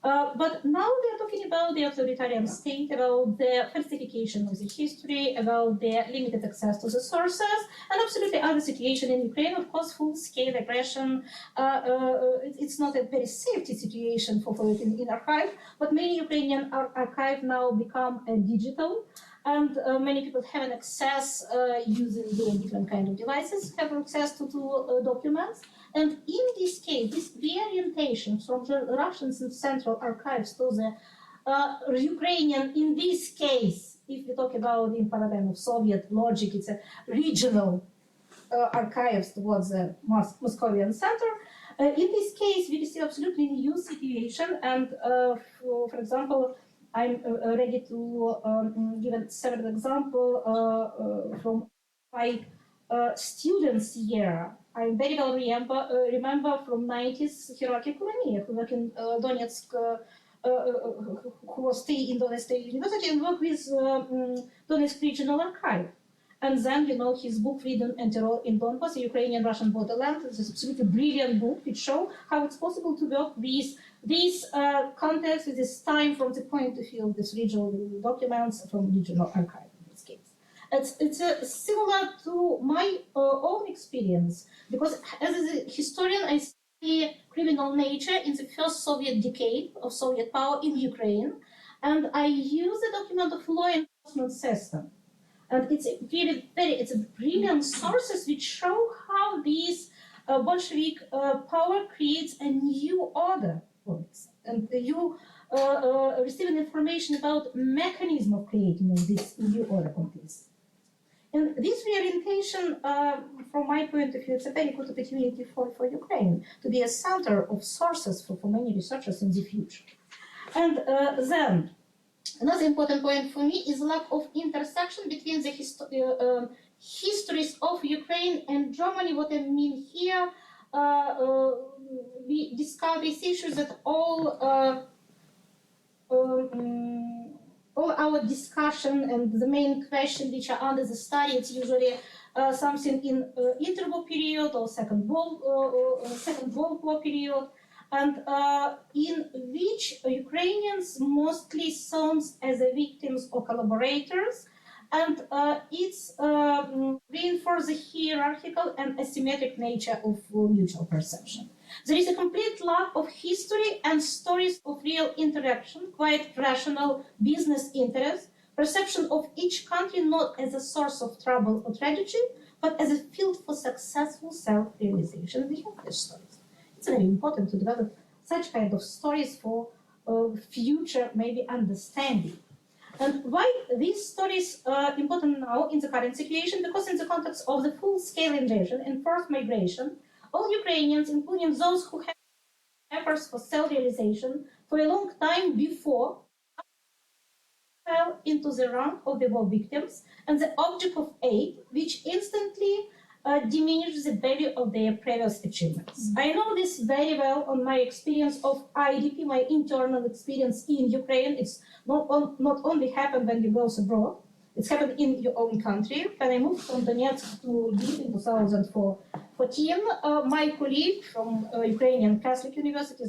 But now we are talking about the authoritarian state, about the falsification of the history, about the limited access to the sources, and absolutely other situation in Ukraine. Of course, full-scale aggression. It's not a very safety situation for working in archive, but many Ukrainian archive now become digital, and many people have an access using different kind of devices, have access to documents. And in this case, this reorientation from the Russian Central Archives to the Ukrainian, in this case, if we talk about in paradigm of Soviet logic, it's a regional archives towards the Moscovian center. In this case, we see absolutely new situation, and for example, I'm ready to give a several example from my students' year. I very well remember from 90s Hierarchy Kornelia, who worked in Donetsk, who was still in Donetsk State University and worked with Donetsk Regional Archive. And then, his book, Freedom and Terror in Donbass, a Ukrainian-Russian borderland, is an absolutely brilliant book which shows how it's possible to work with these contexts, with this time from the point of view of these regional documents from regional archive in this case. It's similar to my own experience, because as a historian, I study criminal nature in the first Soviet decade of Soviet power in Ukraine, and I use the document of law enforcement system. And it's it's a brilliant sources which show how this Bolshevik power creates a new order for it. And you receiving information about mechanism of creating this new order for this. And this reorientation, from my point of view, it's a very good opportunity for Ukraine to be a center of sources for many researchers in the future. And then, another important point for me is lack of intersection between the histories of Ukraine and Germany. What I mean here, we discuss these issues that all our discussion and the main question which are under the study, it's usually something in interwar period or Second World War period, and in which Ukrainians mostly seen as the victims or collaborators, and it's reinforce the hierarchical and asymmetric nature of mutual perception. There is a complete lack of history and stories of real interaction, quite rational business interest, perception of each country not as a source of trouble or tragedy, but as a field for successful self-realization. We have these stories. It's very important to develop such kind of stories for future maybe understanding. And why these stories are important now in the current situation? Because in the context of the full-scale invasion and forced migration, all Ukrainians, including those who have efforts for self-realization for a long time before, fell into the rank of the war victims and the object of aid, which instantly diminishes the value of their previous achievements. I know this very well on my experience of IDP, my internal experience in Ukraine. It's not only happened when you go abroad, it's happened in your own country. When I moved from Donetsk to Lviv in 2014, my colleague from Ukrainian Catholic University,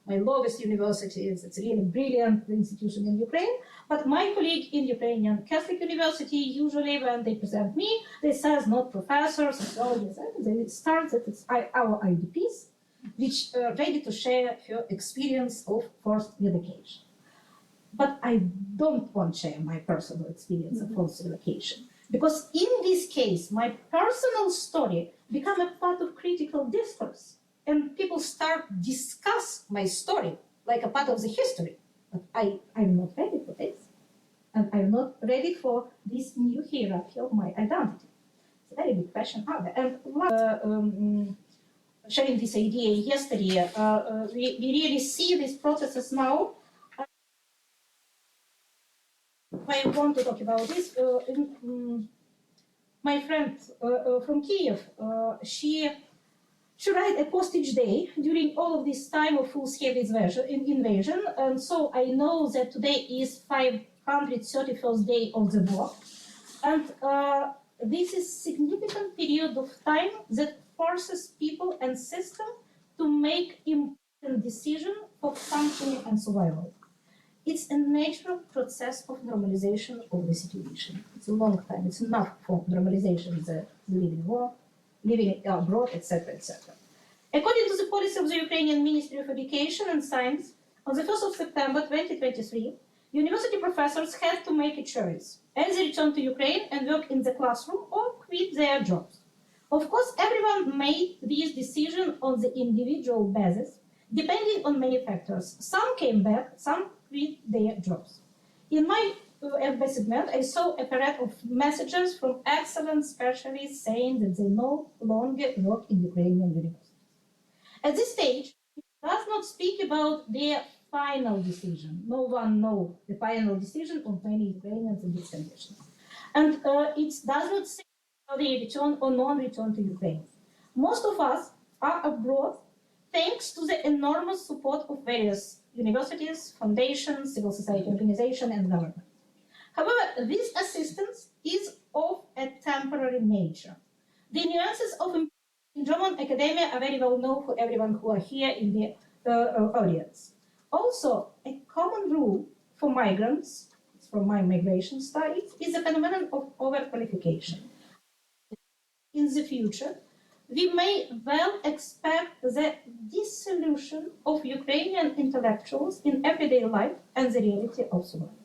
my lowest university, it's a really brilliant institution in Ukraine, but my colleague in Ukrainian Catholic University, usually when they present me, they say not professors, sociologists, they start that it's our IDPs, which are ready to share her experience of forced relocation. But I don't want to share my personal experience of forced relocation. Because in this case, my personal story become a part of critical discourse. And people start discuss my story like a part of the history. But I'm not ready for this. And I'm not ready for this new hierarchy of my identity. It's a very big question out there. And sharing this idea yesterday, we really see these processes now. I want to talk about this. My friend from Kiev, she write a postage day during all of this time of full-scale invasion, and so I know that today is 531st day of the war, and this is significant period of time that forces people and system to make important decision for functioning and survival. It's a natural process of normalization of the situation. It's a long time. It's enough for normalization of the living war, living abroad, etc., etc. According to the policy of the Ukrainian Ministry of Education and Science, on the 1st of September 2023, university professors have to make a choice: either return to Ukraine and work in the classroom or quit their jobs. Of course, everyone made this decision on the individual basis, depending on many factors. Some came back, some quit their jobs. In my segment, I saw a parade of messages from excellent specialists saying that they no longer work in Ukrainian universities. At this stage, it does not speak about their final decision. No one knows the final decision of many Ukrainians in these conditions. And it does not say they return or non-return to Ukraine. Most of us are abroad thanks to the enormous support of various universities, foundations, civil society organizations, and government. However, this assistance is of a temporary nature. The nuances of in German academia are very well known for everyone who are here in the audience. Also, a common rule for migrants, from my migration studies, is the phenomenon of overqualification. In the future, we may well expect the dissolution of Ukrainian intellectuals in everyday life and the reality of survival.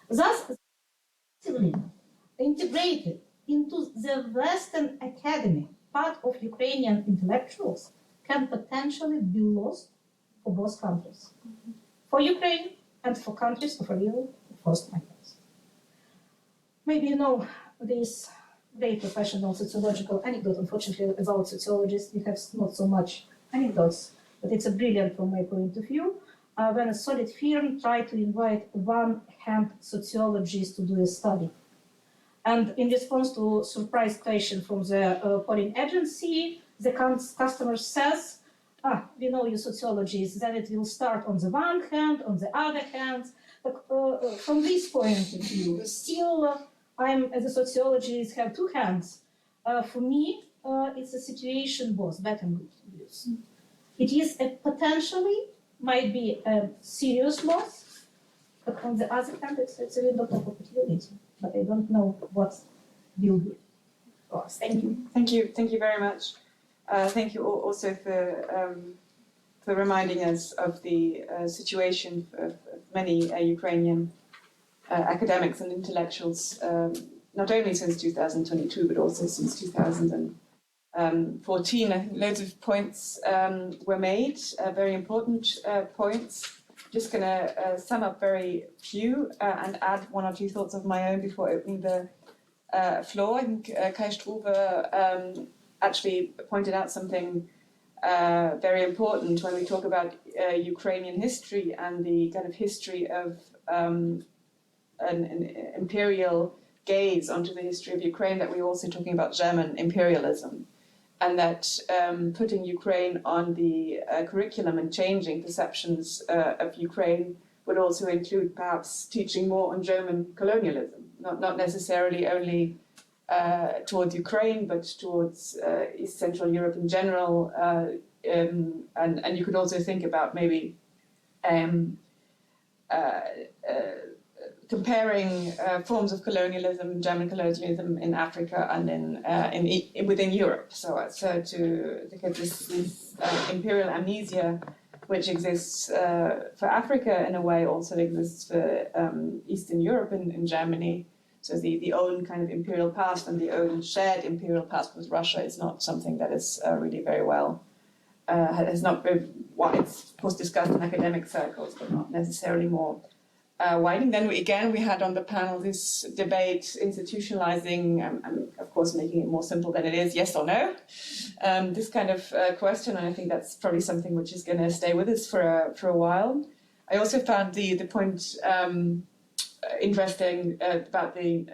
Thus, integrated into the Western academy part of Ukrainian intellectuals can potentially be lost for both countries, for Ukraine and for countries of real forced migrants. Maybe you know this great professional sociological anecdote. Unfortunately, about sociologists, we have not so much anecdotes, but it's a brilliant from my point of view. When a solid firm tried to invite one-hand sociologist to do a study. And in response to a surprise question from the polling agency, the customer says, we know you sociologists, then it will start on the one hand, on the other hand. But from this point of view, still, I'm, as a sociologist, have two hands. For me, it's a situation both bad and good. It is a potentially, might be a serious loss, but on the other hand, it's a window of opportunity. But I don't know what will be. Oh, thank you. Thank you very much. Thank you also for reminding us of the situation of many Ukrainian academics and intellectuals, not only since 2022, but also since 2014. I think loads of points were made, very important points. Just going to sum up very few and add one or two thoughts of my own before opening the floor. I think Kai Struve actually pointed out something very important when we talk about Ukrainian history and the kind of history of an imperial gaze onto the history of Ukraine, that we're also talking about German imperialism, and that putting Ukraine on the curriculum and changing perceptions of Ukraine would also include perhaps teaching more on German colonialism, not necessarily only towards Ukraine, but towards East Central Europe in general. And you could also think about maybe comparing forms of colonialism, German colonialism in Africa and within Europe. So because this imperial amnesia, which exists for Africa in a way, also exists for Eastern Europe in Germany. So the own kind of imperial past and the own shared imperial past with Russia is not something that is really very well, has not been, well, it's of course discussed in academic circles, but not necessarily more widely. Then we had on the panel this debate institutionalizing, of course making it more simple than it is, yes or no, this kind of question, and I think that's probably something which is going to stay with us for a while. I also found the point interesting about the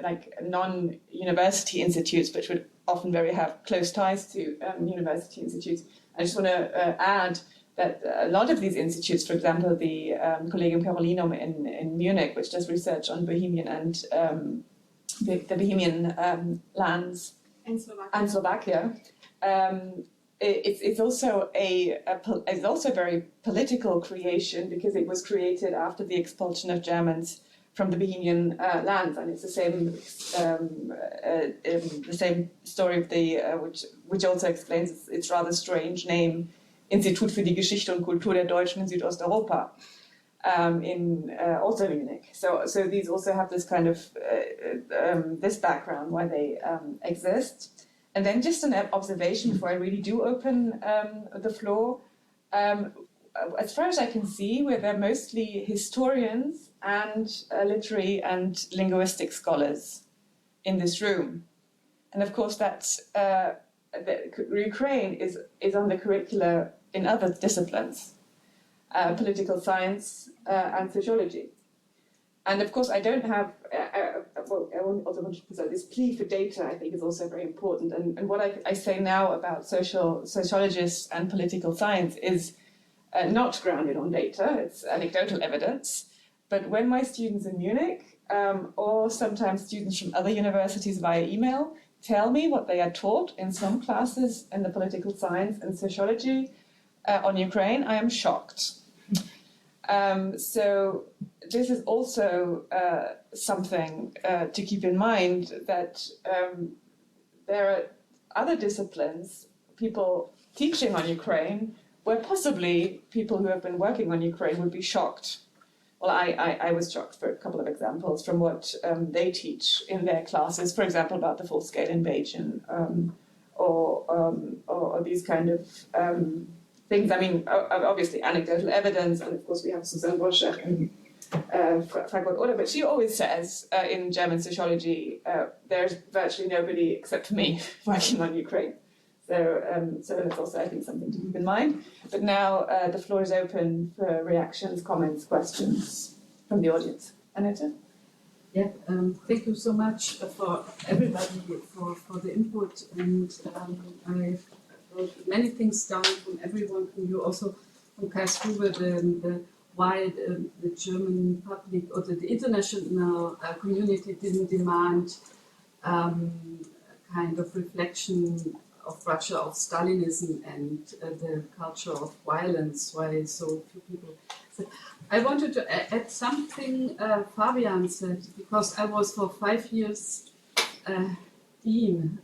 non-university institutes, which would often have close ties to university institutes. I just want to add that a lot of these institutes, for example, the Collegium Carolinum in Munich, which does research on Bohemian and the Bohemian lands and Slovakia, it's also it's also a very political creation, because it was created after the expulsion of Germans from the Bohemian lands, and it's the same story of the which also explains its rather strange name, Institut für die Geschichte und Kultur der Deutschen in Südosteuropa, in also Munich. So these also have this kind of this background why they exist. And then just an observation before I really do open the floor. As far as I can see, they're mostly historians and literary and linguistic scholars in this room. And of course, that's Ukraine is on the curricula in other disciplines, political science and sociology. And of course, I don't have, well, I also want to present this plea for data, I think is also very important. And what I say now about sociologists and political science is not grounded on data, it's anecdotal evidence. But when my students in Munich, or sometimes students from other universities via email, tell me what they are taught in some classes in the political science and sociology on Ukraine, I am shocked. So this is also something to keep in mind, that there are other disciplines, people teaching on Ukraine, where possibly people who have been working on Ukraine would be shocked. Well, I was shocked for a couple of examples from what they teach in their classes, for example, about the full-scale invasion or these kind of things. I mean, obviously anecdotal evidence, and of course we have Susan Boschach and Frankfurt Oder, but she always says in German sociology, there's virtually nobody except me working on Ukraine. So that's also, I think, something to keep in mind. But now the floor is open for reactions, comments, questions from the audience. Annette? Yeah, thank you so much for everybody for the input, and I wrote many things down from everyone, from you also, from Kai Struve, why the German public or the international community didn't demand kind of reflection of Russia, of Stalinism and the culture of violence, why so few people. So I wanted to add something Fabian said, because I was for 5 years dean,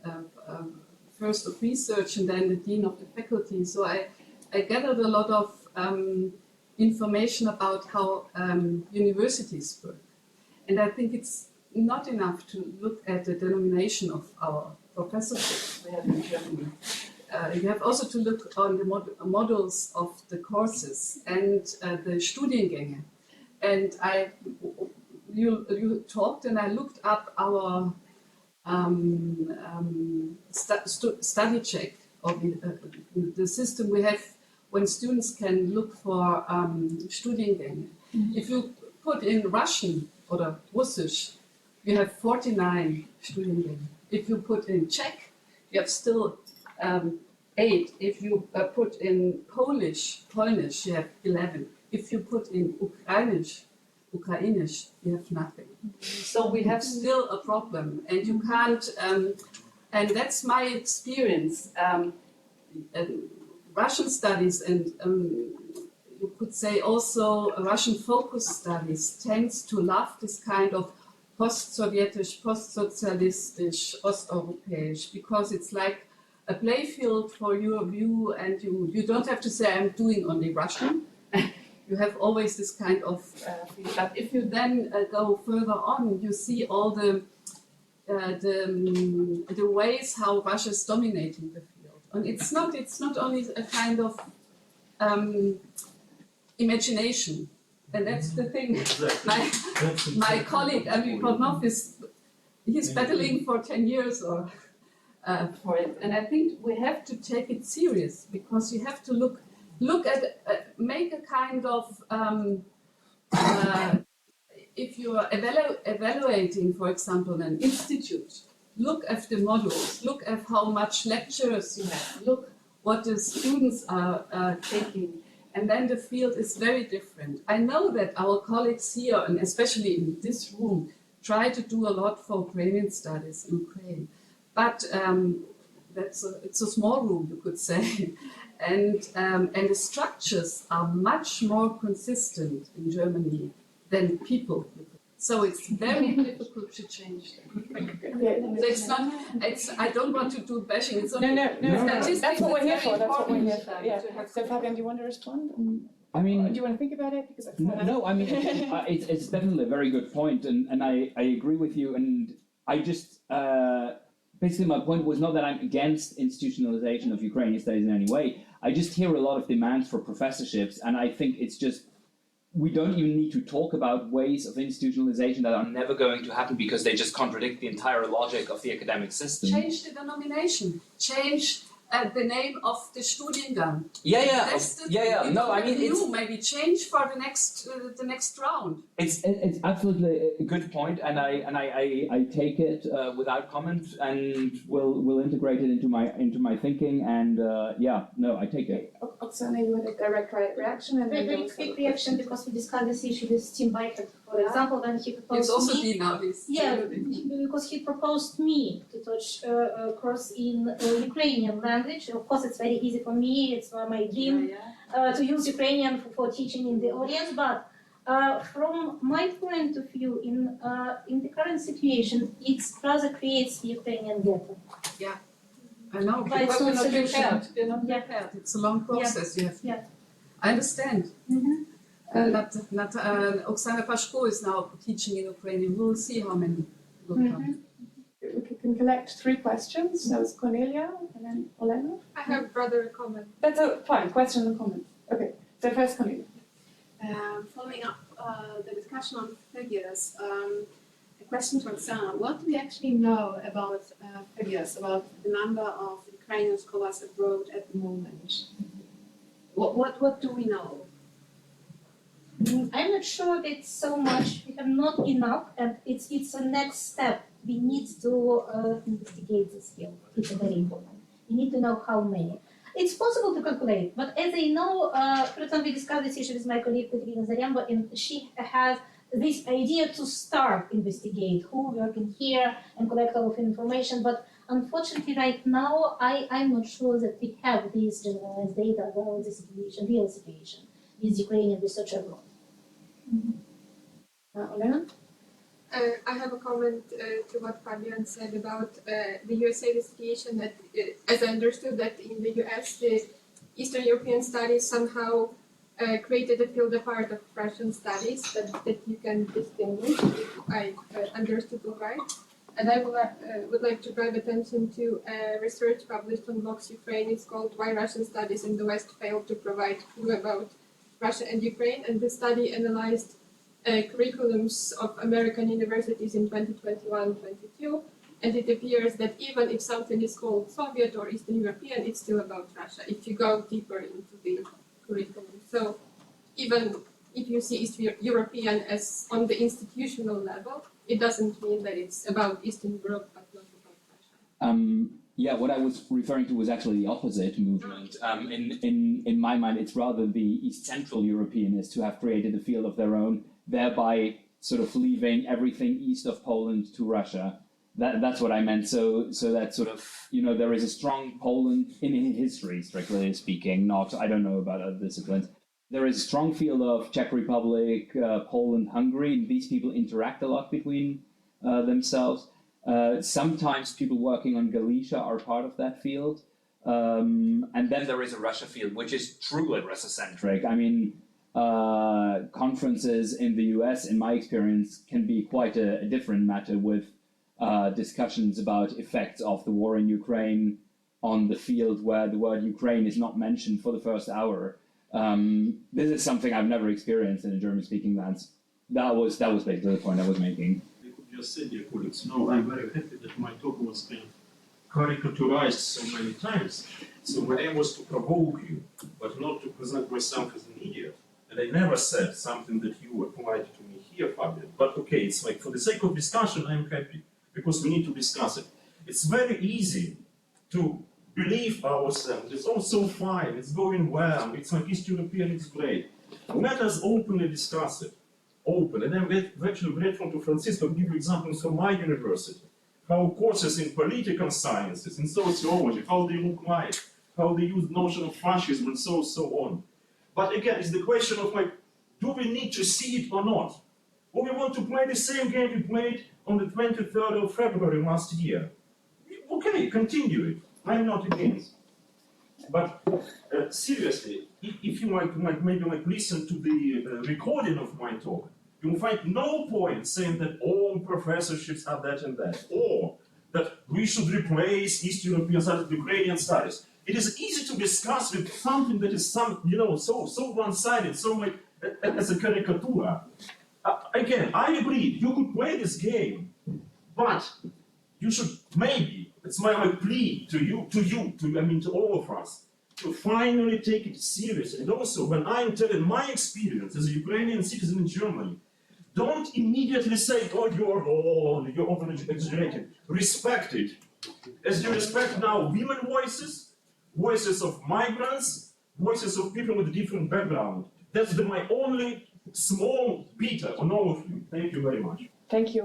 first of research and then the dean of the faculty. So I gathered a lot of information about how universities work. And I think it's not enough to look at the denomination of our professorship we have in Germany. You have also to look on the models of the courses and the Studiengänge. And you talked, and I looked up our study check of the system we have when students can look for Studiengänge. If you put in Russian or Russisch, you have 49 Studiengänge. If you put in Czech, you have still 8. If you put in Polnish, you have 11. If you put in Ukrainian, you have nothing. So we have still a problem, and you can't. And that's my experience. Russian studies and you could say also Russian focus studies tends to love this kind of post-Sowjetisch, post-sozialistisch, Osteuropäisch, because it's like a playfield for your view, and you don't have to say I'm doing only Russian. You have always this kind of thing. But if you then go further on, you see all the ways how Russia is dominating the field, and it's not only a kind of imagination. And that's the thing. My colleague, Prof, he's battling for 10 years or for it. And I think we have to take it serious, because you have to look at, make a kind of, if you are evaluating, for example, an institute, look at the models, look at how much lectures you have, look what the students are taking. And then the field is very different. I know that our colleagues here, and especially in this room, try to do a lot for Ukrainian studies in Ukraine. But it's a small room, you could say. And the structures are much more consistent in Germany than people. So it's very difficult to change them. So it's not. I don't want to do bashing. It's only No. That's what we're here for. That's what we're here for. Yeah. So Fabian, do you want to respond? I mean, do you want to think about it? Because no. I mean, it's definitely a very good point, and I agree with you. And I just basically my point was not that I'm against institutionalization of Ukrainian studies in any way. I just hear a lot of demands for professorships, and I think it's just. We don't even need to talk about ways of institutionalization that are never going to happen, because they just contradict the entire logic of the academic system. Change the denomination. Change the name of the Studiengang. Yeah. No, I mean it's maybe change for the next round. It's absolutely a good point, and I take it without comment, and will integrate it into my thinking, and I take it. Oksana, you had a direct reaction, and then Very quick reaction, because we discussed this issue with Tim Biker, for example, when he proposed It's also me. Davies. Yeah, because he proposed me to touch a course in Ukrainian language. Of course, it's very easy for me. It's my dream to use Ukrainian for teaching in the audience. But from my point of view, in the current situation, it rather creates the Ukrainian ghetto. Yeah, I know. But it's We're not not solution. prepared. We're not prepared. It's a long process. Yeah. I understand. Mm-hmm. Oksana Pashko is now teaching in Ukrainian. We'll see how many will come. we can collect 3 questions. That was Kornelia, and then Olena. I have rather a comment. That's a fine question and comment. Okay, so first Kornelia. Following up the discussion on figures, a question to Oksana. What do we actually know about figures, about the number of Ukrainian scholars abroad at the moment? What do we know? I'm not sure that so much. We have not enough, and it's a next step. We need to investigate this field. It's very important. We need to know how many. It's possible to calculate, but as I know, for example, we discussed this issue with my colleague Katerina Zaremba, and she has this idea to start investigate who working here and collect all of information. But unfortunately, right now, I'm not sure that we have these generalized data about the situation, real situation with Ukrainian research abroad. Olena? I have a comment to what Fabian said about the USA investigation. That, as I understood, that in the US, the Eastern European studies somehow created a field apart of Russian studies that you can distinguish, if I understood it right. And I would like to drive attention to research published on Vox Ukraine. It's called "Why Russian Studies in the West Failed to Provide Clue About Russia and Ukraine," and the study analyzed curriculums of American universities in 2021-22, and it appears that even if something is called Soviet or Eastern European, it's still about Russia, if you go deeper into the curriculum. So even if you see Eastern European as on the institutional level, it doesn't mean that it's about Eastern Europe, but not about Russia. What I was referring to was actually the opposite movement. In my mind, it's rather the East Central Europeanists who have created a field of their own, thereby sort of leaving everything east of Poland to Russia. That's what I meant. So that sort of, there is a strong Poland in history, strictly speaking. I don't know about other disciplines. There is a strong field of Czech Republic, Poland, Hungary. These people interact a lot between themselves. Sometimes people working on Galicia are part of that field. And then there is a Russia field, which is truly Russia-centric. I mean, conferences in the US, in my experience, can be quite a different matter with discussions about effects of the war in Ukraine on the field where the word Ukraine is not mentioned for the first hour. This is something I've never experienced in a German-speaking lands. That was basically the point I was making. I could just say, dear colleagues, I'm very happy that my talk was kind of caricaturized so many times. So my aim was to provoke you, but not to present myself as an idiot. And I never said something that you applied to me here, Fabian. But okay, it's like for the sake of discussion, I'm happy because we need to discuss it. It's very easy to believe ourselves. It's all so fine. It's going well. It's like East European. It's great. Let us openly discuss it. Open. And I'm actually grateful to Franziska to give you examples from my university. How courses in political sciences, in sociology, how they look like, how they use the notion of fascism and so on. But again, it's the question of do we need to see it or not? Or we want to play the same game we played on the 23rd of February last year? Okay, continue it. I'm not against. But seriously, if you maybe listen to the recording of my talk, you will find no point saying that all professorships are that and that, or that we should replace East European studies with Ukrainian studies. It is easy to discuss with something that is so one-sided, so as a caricature. Again, I agree, you could play this game, but you should maybe, it's my plea to you, to all of us, to finally take it serious. And also, when I'm telling my experience as a Ukrainian citizen in Germany, don't immediately say, oh, you're over-exaggerating. Respect it. As you respect now women voices, voices of migrants, voices of people with different background. That's my only small beta on all of you. Thank you very much. Thank you,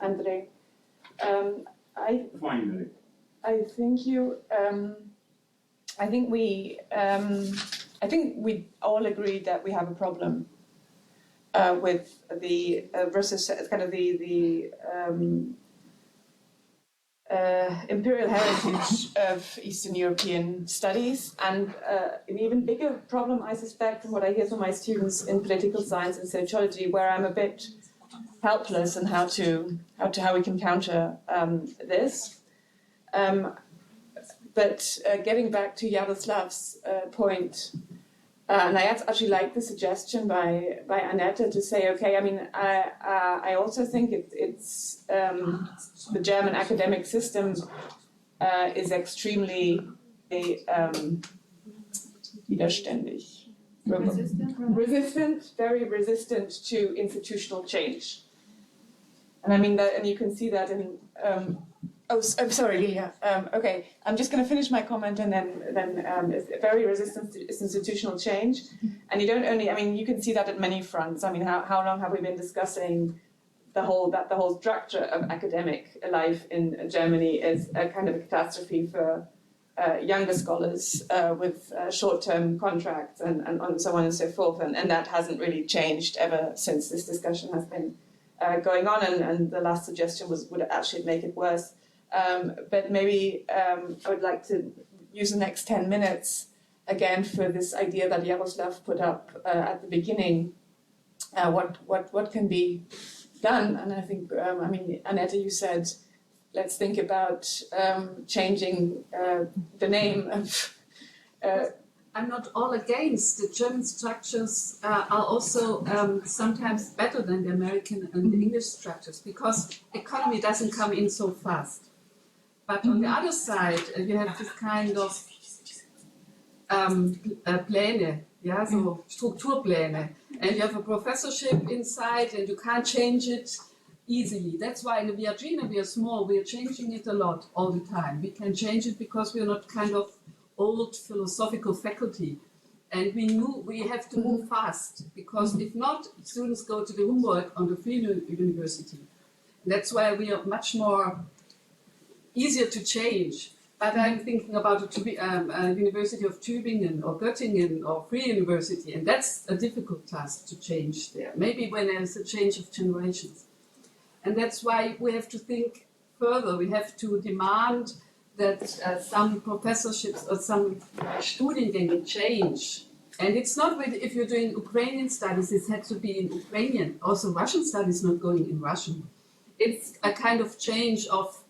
Andrei. Finally. I think you. I think we all agree that we have a problem with the versus kind of the imperial heritage of Eastern European studies, and an even bigger problem, I suspect, from what I hear from my students in political science and sociology, where I'm a bit helpless in how we can counter this. But getting back to Yaroslav's point, and I actually like the suggestion by Annette to say, okay, I mean, I also think it's the German academic system is extremely widerständig, very resistant to institutional change. And I mean that, and you can see that in. I'm sorry, Liliya. Okay, I'm just going to finish my comment, and then it's very resistant to institutional change. And you don't only, I mean, you can see that at many fronts. I mean, how long have we been discussing the whole structure of academic life in Germany is a kind of a catastrophe for younger scholars with short-term contracts and so on and so forth. And that hasn't really changed ever since this discussion has been going on. And the last suggestion would actually make it worse. But maybe I would like to use the next 10 minutes again for this idea that Yaroslav put up at the beginning. What can be done? And I think, I mean, Annette, you said, let's think about changing the name of. I'm not all against. The German structures are also sometimes better than the American and the English structures, because economy doesn't come in so fast. But on the other side, you have this kind of Pläne, yeah, so Strukturpläne, and you have a professorship inside, and you can't change it easily. That's why in the Berezhnaya we are small. We are changing it a lot all the time. We can change it because we are not kind of old philosophical faculty, and we have to move fast, because if not, students go to the Humboldt on the Free University. That's why we are much more easier to change. But I'm thinking about the University of Tübingen or Göttingen or Free University, and that's a difficult task to change there. Maybe when there's a change of generations. And that's why we have to think further. We have to demand that some professorships or some Studiengänge change. And it's not really, if you're doing Ukrainian studies, it has to be in Ukrainian. Also Russian studies not going in Russian. It's a kind of change of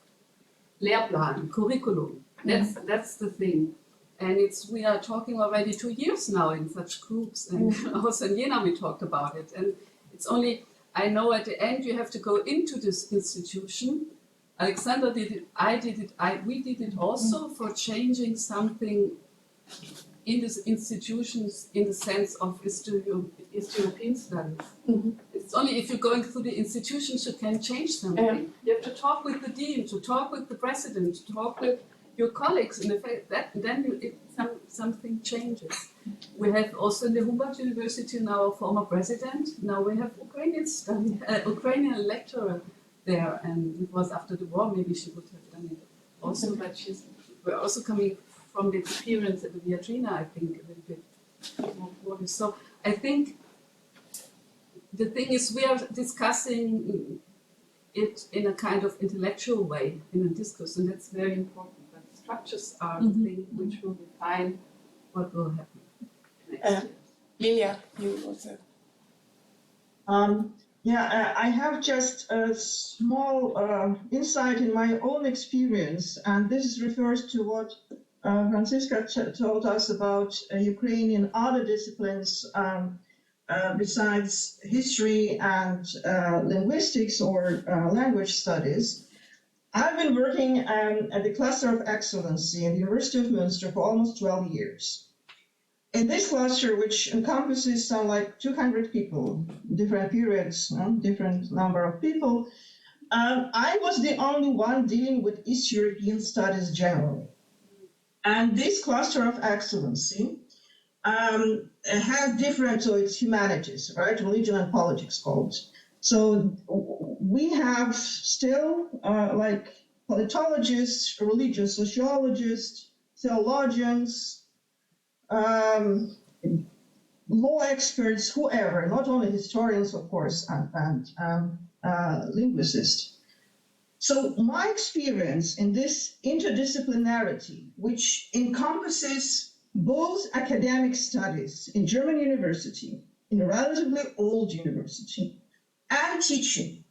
Lehrplan, curriculum. That's the thing. And we are talking already 2 years now in such groups, and also in Jena we talked about it. And it's only, I know at the end you have to go into this institution. Alexander did it, we did it also for changing something in these institutions in the sense of European studies. Mm-hmm. It's only if you're going through the institutions you can change something. Yeah. You have to talk with the dean, to talk with the president, to talk with your colleagues, and then something changes. We have also in the Humboldt University now a former president. Now we have Ukrainian lecturer there, and it was after the war. Maybe she would have done it also, but we're also coming from the experience at the Berezhnaya, I think, a little bit more. So I think the thing is we are discussing it in a kind of intellectual way, in a discourse, and that's very important. But structures are the thing which will define what will happen next Liliya, year. you also. I have just a small insight in my own experience, and this refers to what Franziska told us about Ukrainian other disciplines besides history and linguistics or language studies. I've been working at the Cluster of Excellency at the University of Münster for almost 12 years. In this cluster, which encompasses some like 200 people, different periods, different number of people, I was the only one dealing with East European studies generally. And this Cluster of Excellency has different, so it's humanities, right? Religion and politics called. So we have still like politologists, religious sociologists, theologians, law experts, whoever, not only historians, of course, and linguists. So my experience in this interdisciplinarity, which encompasses both academic studies in German university, in a relatively old university, and teaching.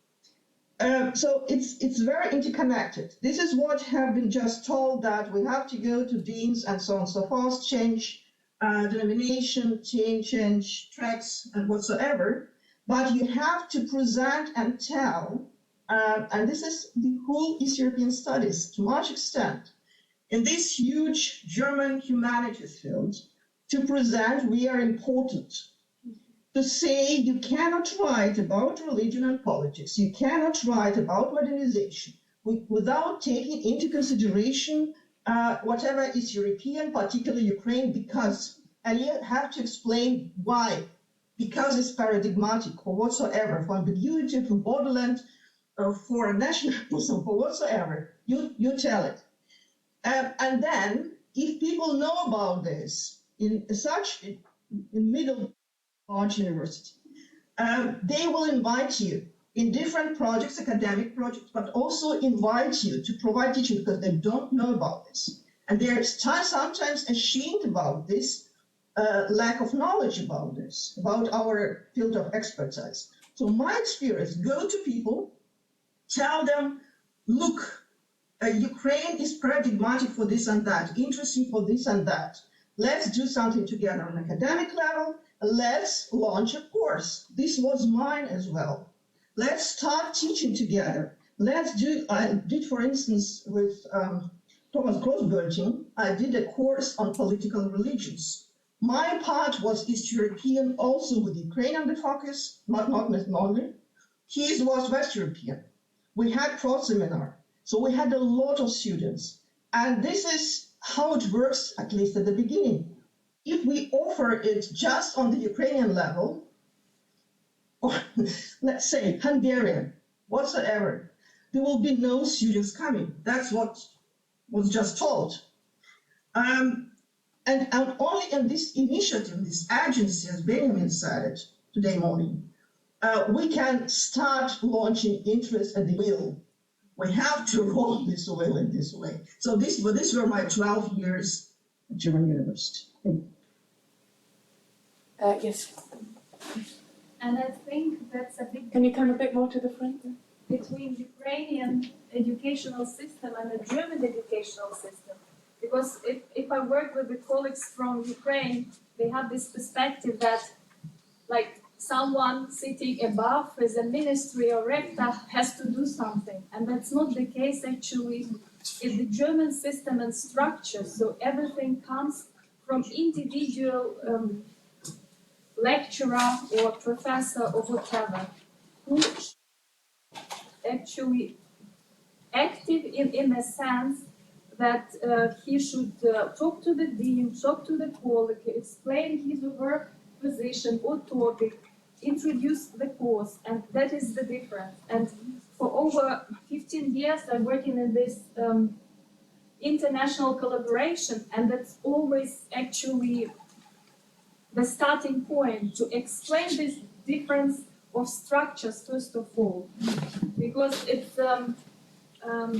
So it's very interconnected. This is what have been just told, that we have to go to deans and so on and so forth, change denomination, change tracks and whatsoever. But you have to present and tell, and this is the whole East European studies to much extent, in this huge German humanities field, to present we are important. To say you cannot write about religion and politics, you cannot write about modernization without taking into consideration whatever is European, particularly Ukraine, because, and you have to explain why. Because it's paradigmatic or whatsoever, for ambiguity, for borderland, or for nationalism, for whatsoever, you tell it. And then, if people know about this in middle large university, they will invite you in different projects, academic projects, but also invite you to provide teaching because they don't know about this. And they're sometimes ashamed about this lack of knowledge about this, about our field of expertise. So my experience, go to people, tell them, look, Ukraine is paradigmatic for this and that, interesting for this and that. Let's do something together on an academic level. Let's launch a course. This was mine as well. Let's start teaching together. I did, for instance, with Thomas Grossbölting, I did a course on political religions. My part was East European, also with Ukrainian the focus, not only. His was West European. We had pro-seminar, so we had a lot of students. And this is how it works, at least at the beginning. If we offer it just on the Ukrainian level, or let's say Hungarian, whatsoever, there will be no students coming. That's what was just told. And only in this initiative, this agency, as Benjamin said today morning, we can start launching interest at the will. We have to roll this wheel in this way. So these were my 12 years at German University. Yes. And I think that's a big Can you come a bit more to the front? between Ukrainian educational system and the German educational system. Because if I work with the colleagues from Ukraine, they have this perspective that like someone sitting above as a ministry or rector has to do something. And that's not the case actually in the German system and structure. So everything comes from individual lecturer or professor or whatever, who actually active in a sense that he should talk to the dean, talk to the colleague, explain his or her position or topic, introduce the course, and that is the difference. And for over 15 years I'm working in this international collaboration, and that's always actually the starting point to explain this difference of structures first of all, because it's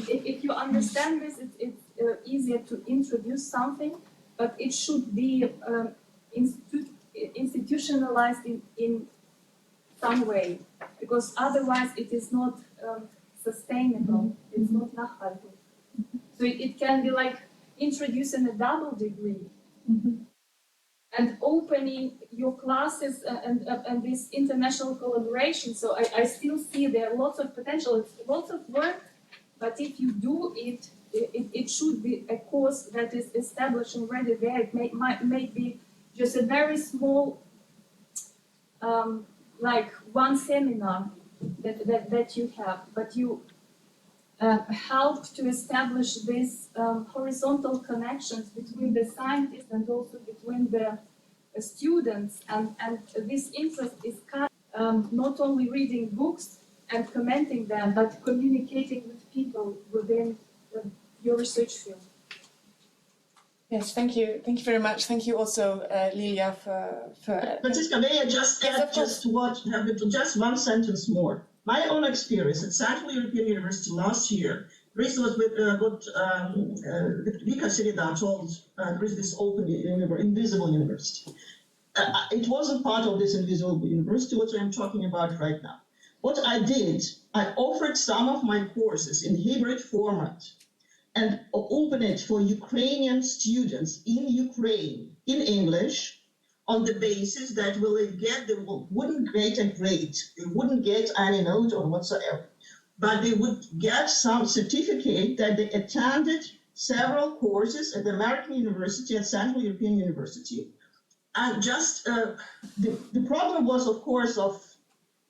if you understand this, it's easier to introduce something, but it should be institutionalized in some way, because otherwise it is not sustainable. It's not nachhaltig. So it can be like introducing a double degree. And opening your classes and this international collaboration. So I still see there are lots of potential. It's lots of work, But if you do it, it should be a course that is established already there. It may be just a very small, like one seminar that you have, but you help to establish these horizontal connections between the scientists and also between the students, and this interest is not only reading books and commenting them, but communicating with people within your research field. Yes, thank you. Thank you very much. Thank you also, Liliya, for Franziska, may I just add just one sentence more? My own experience at Central European University last year, this was with what Vika Sirida told, there is this open, invisible university. It wasn't part of this invisible university, what I'm talking about right now. What I did, I offered some of my courses in hybrid format and open it for Ukrainian students in Ukraine in English, on the basis that they wouldn't get a grade, they wouldn't get any note or whatsoever, but they would get some certificate that they attended several courses at the American University and Central European University. And just the problem was, of course, of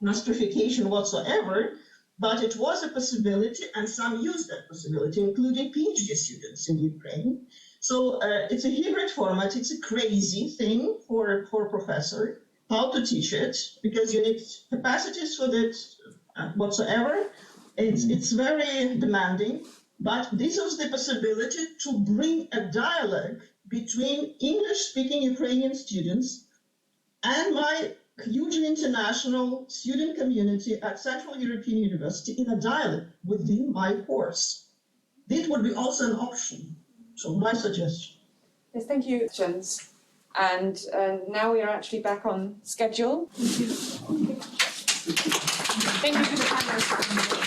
nostrification whatsoever, but it was a possibility, and some used that possibility, including PhD students in Ukraine. So it's a hybrid format. It's a crazy thing for a professor, how to teach it, because you need capacities for that whatsoever. It's very demanding, but this was the possibility to bring a dialogue between English-speaking Ukrainian students and my hugely international student community at Central European University in a dialogue within my course. This would be also an option. So my suggestion. Yes, thank you. And now we are actually back on schedule. Thank you to the panelists.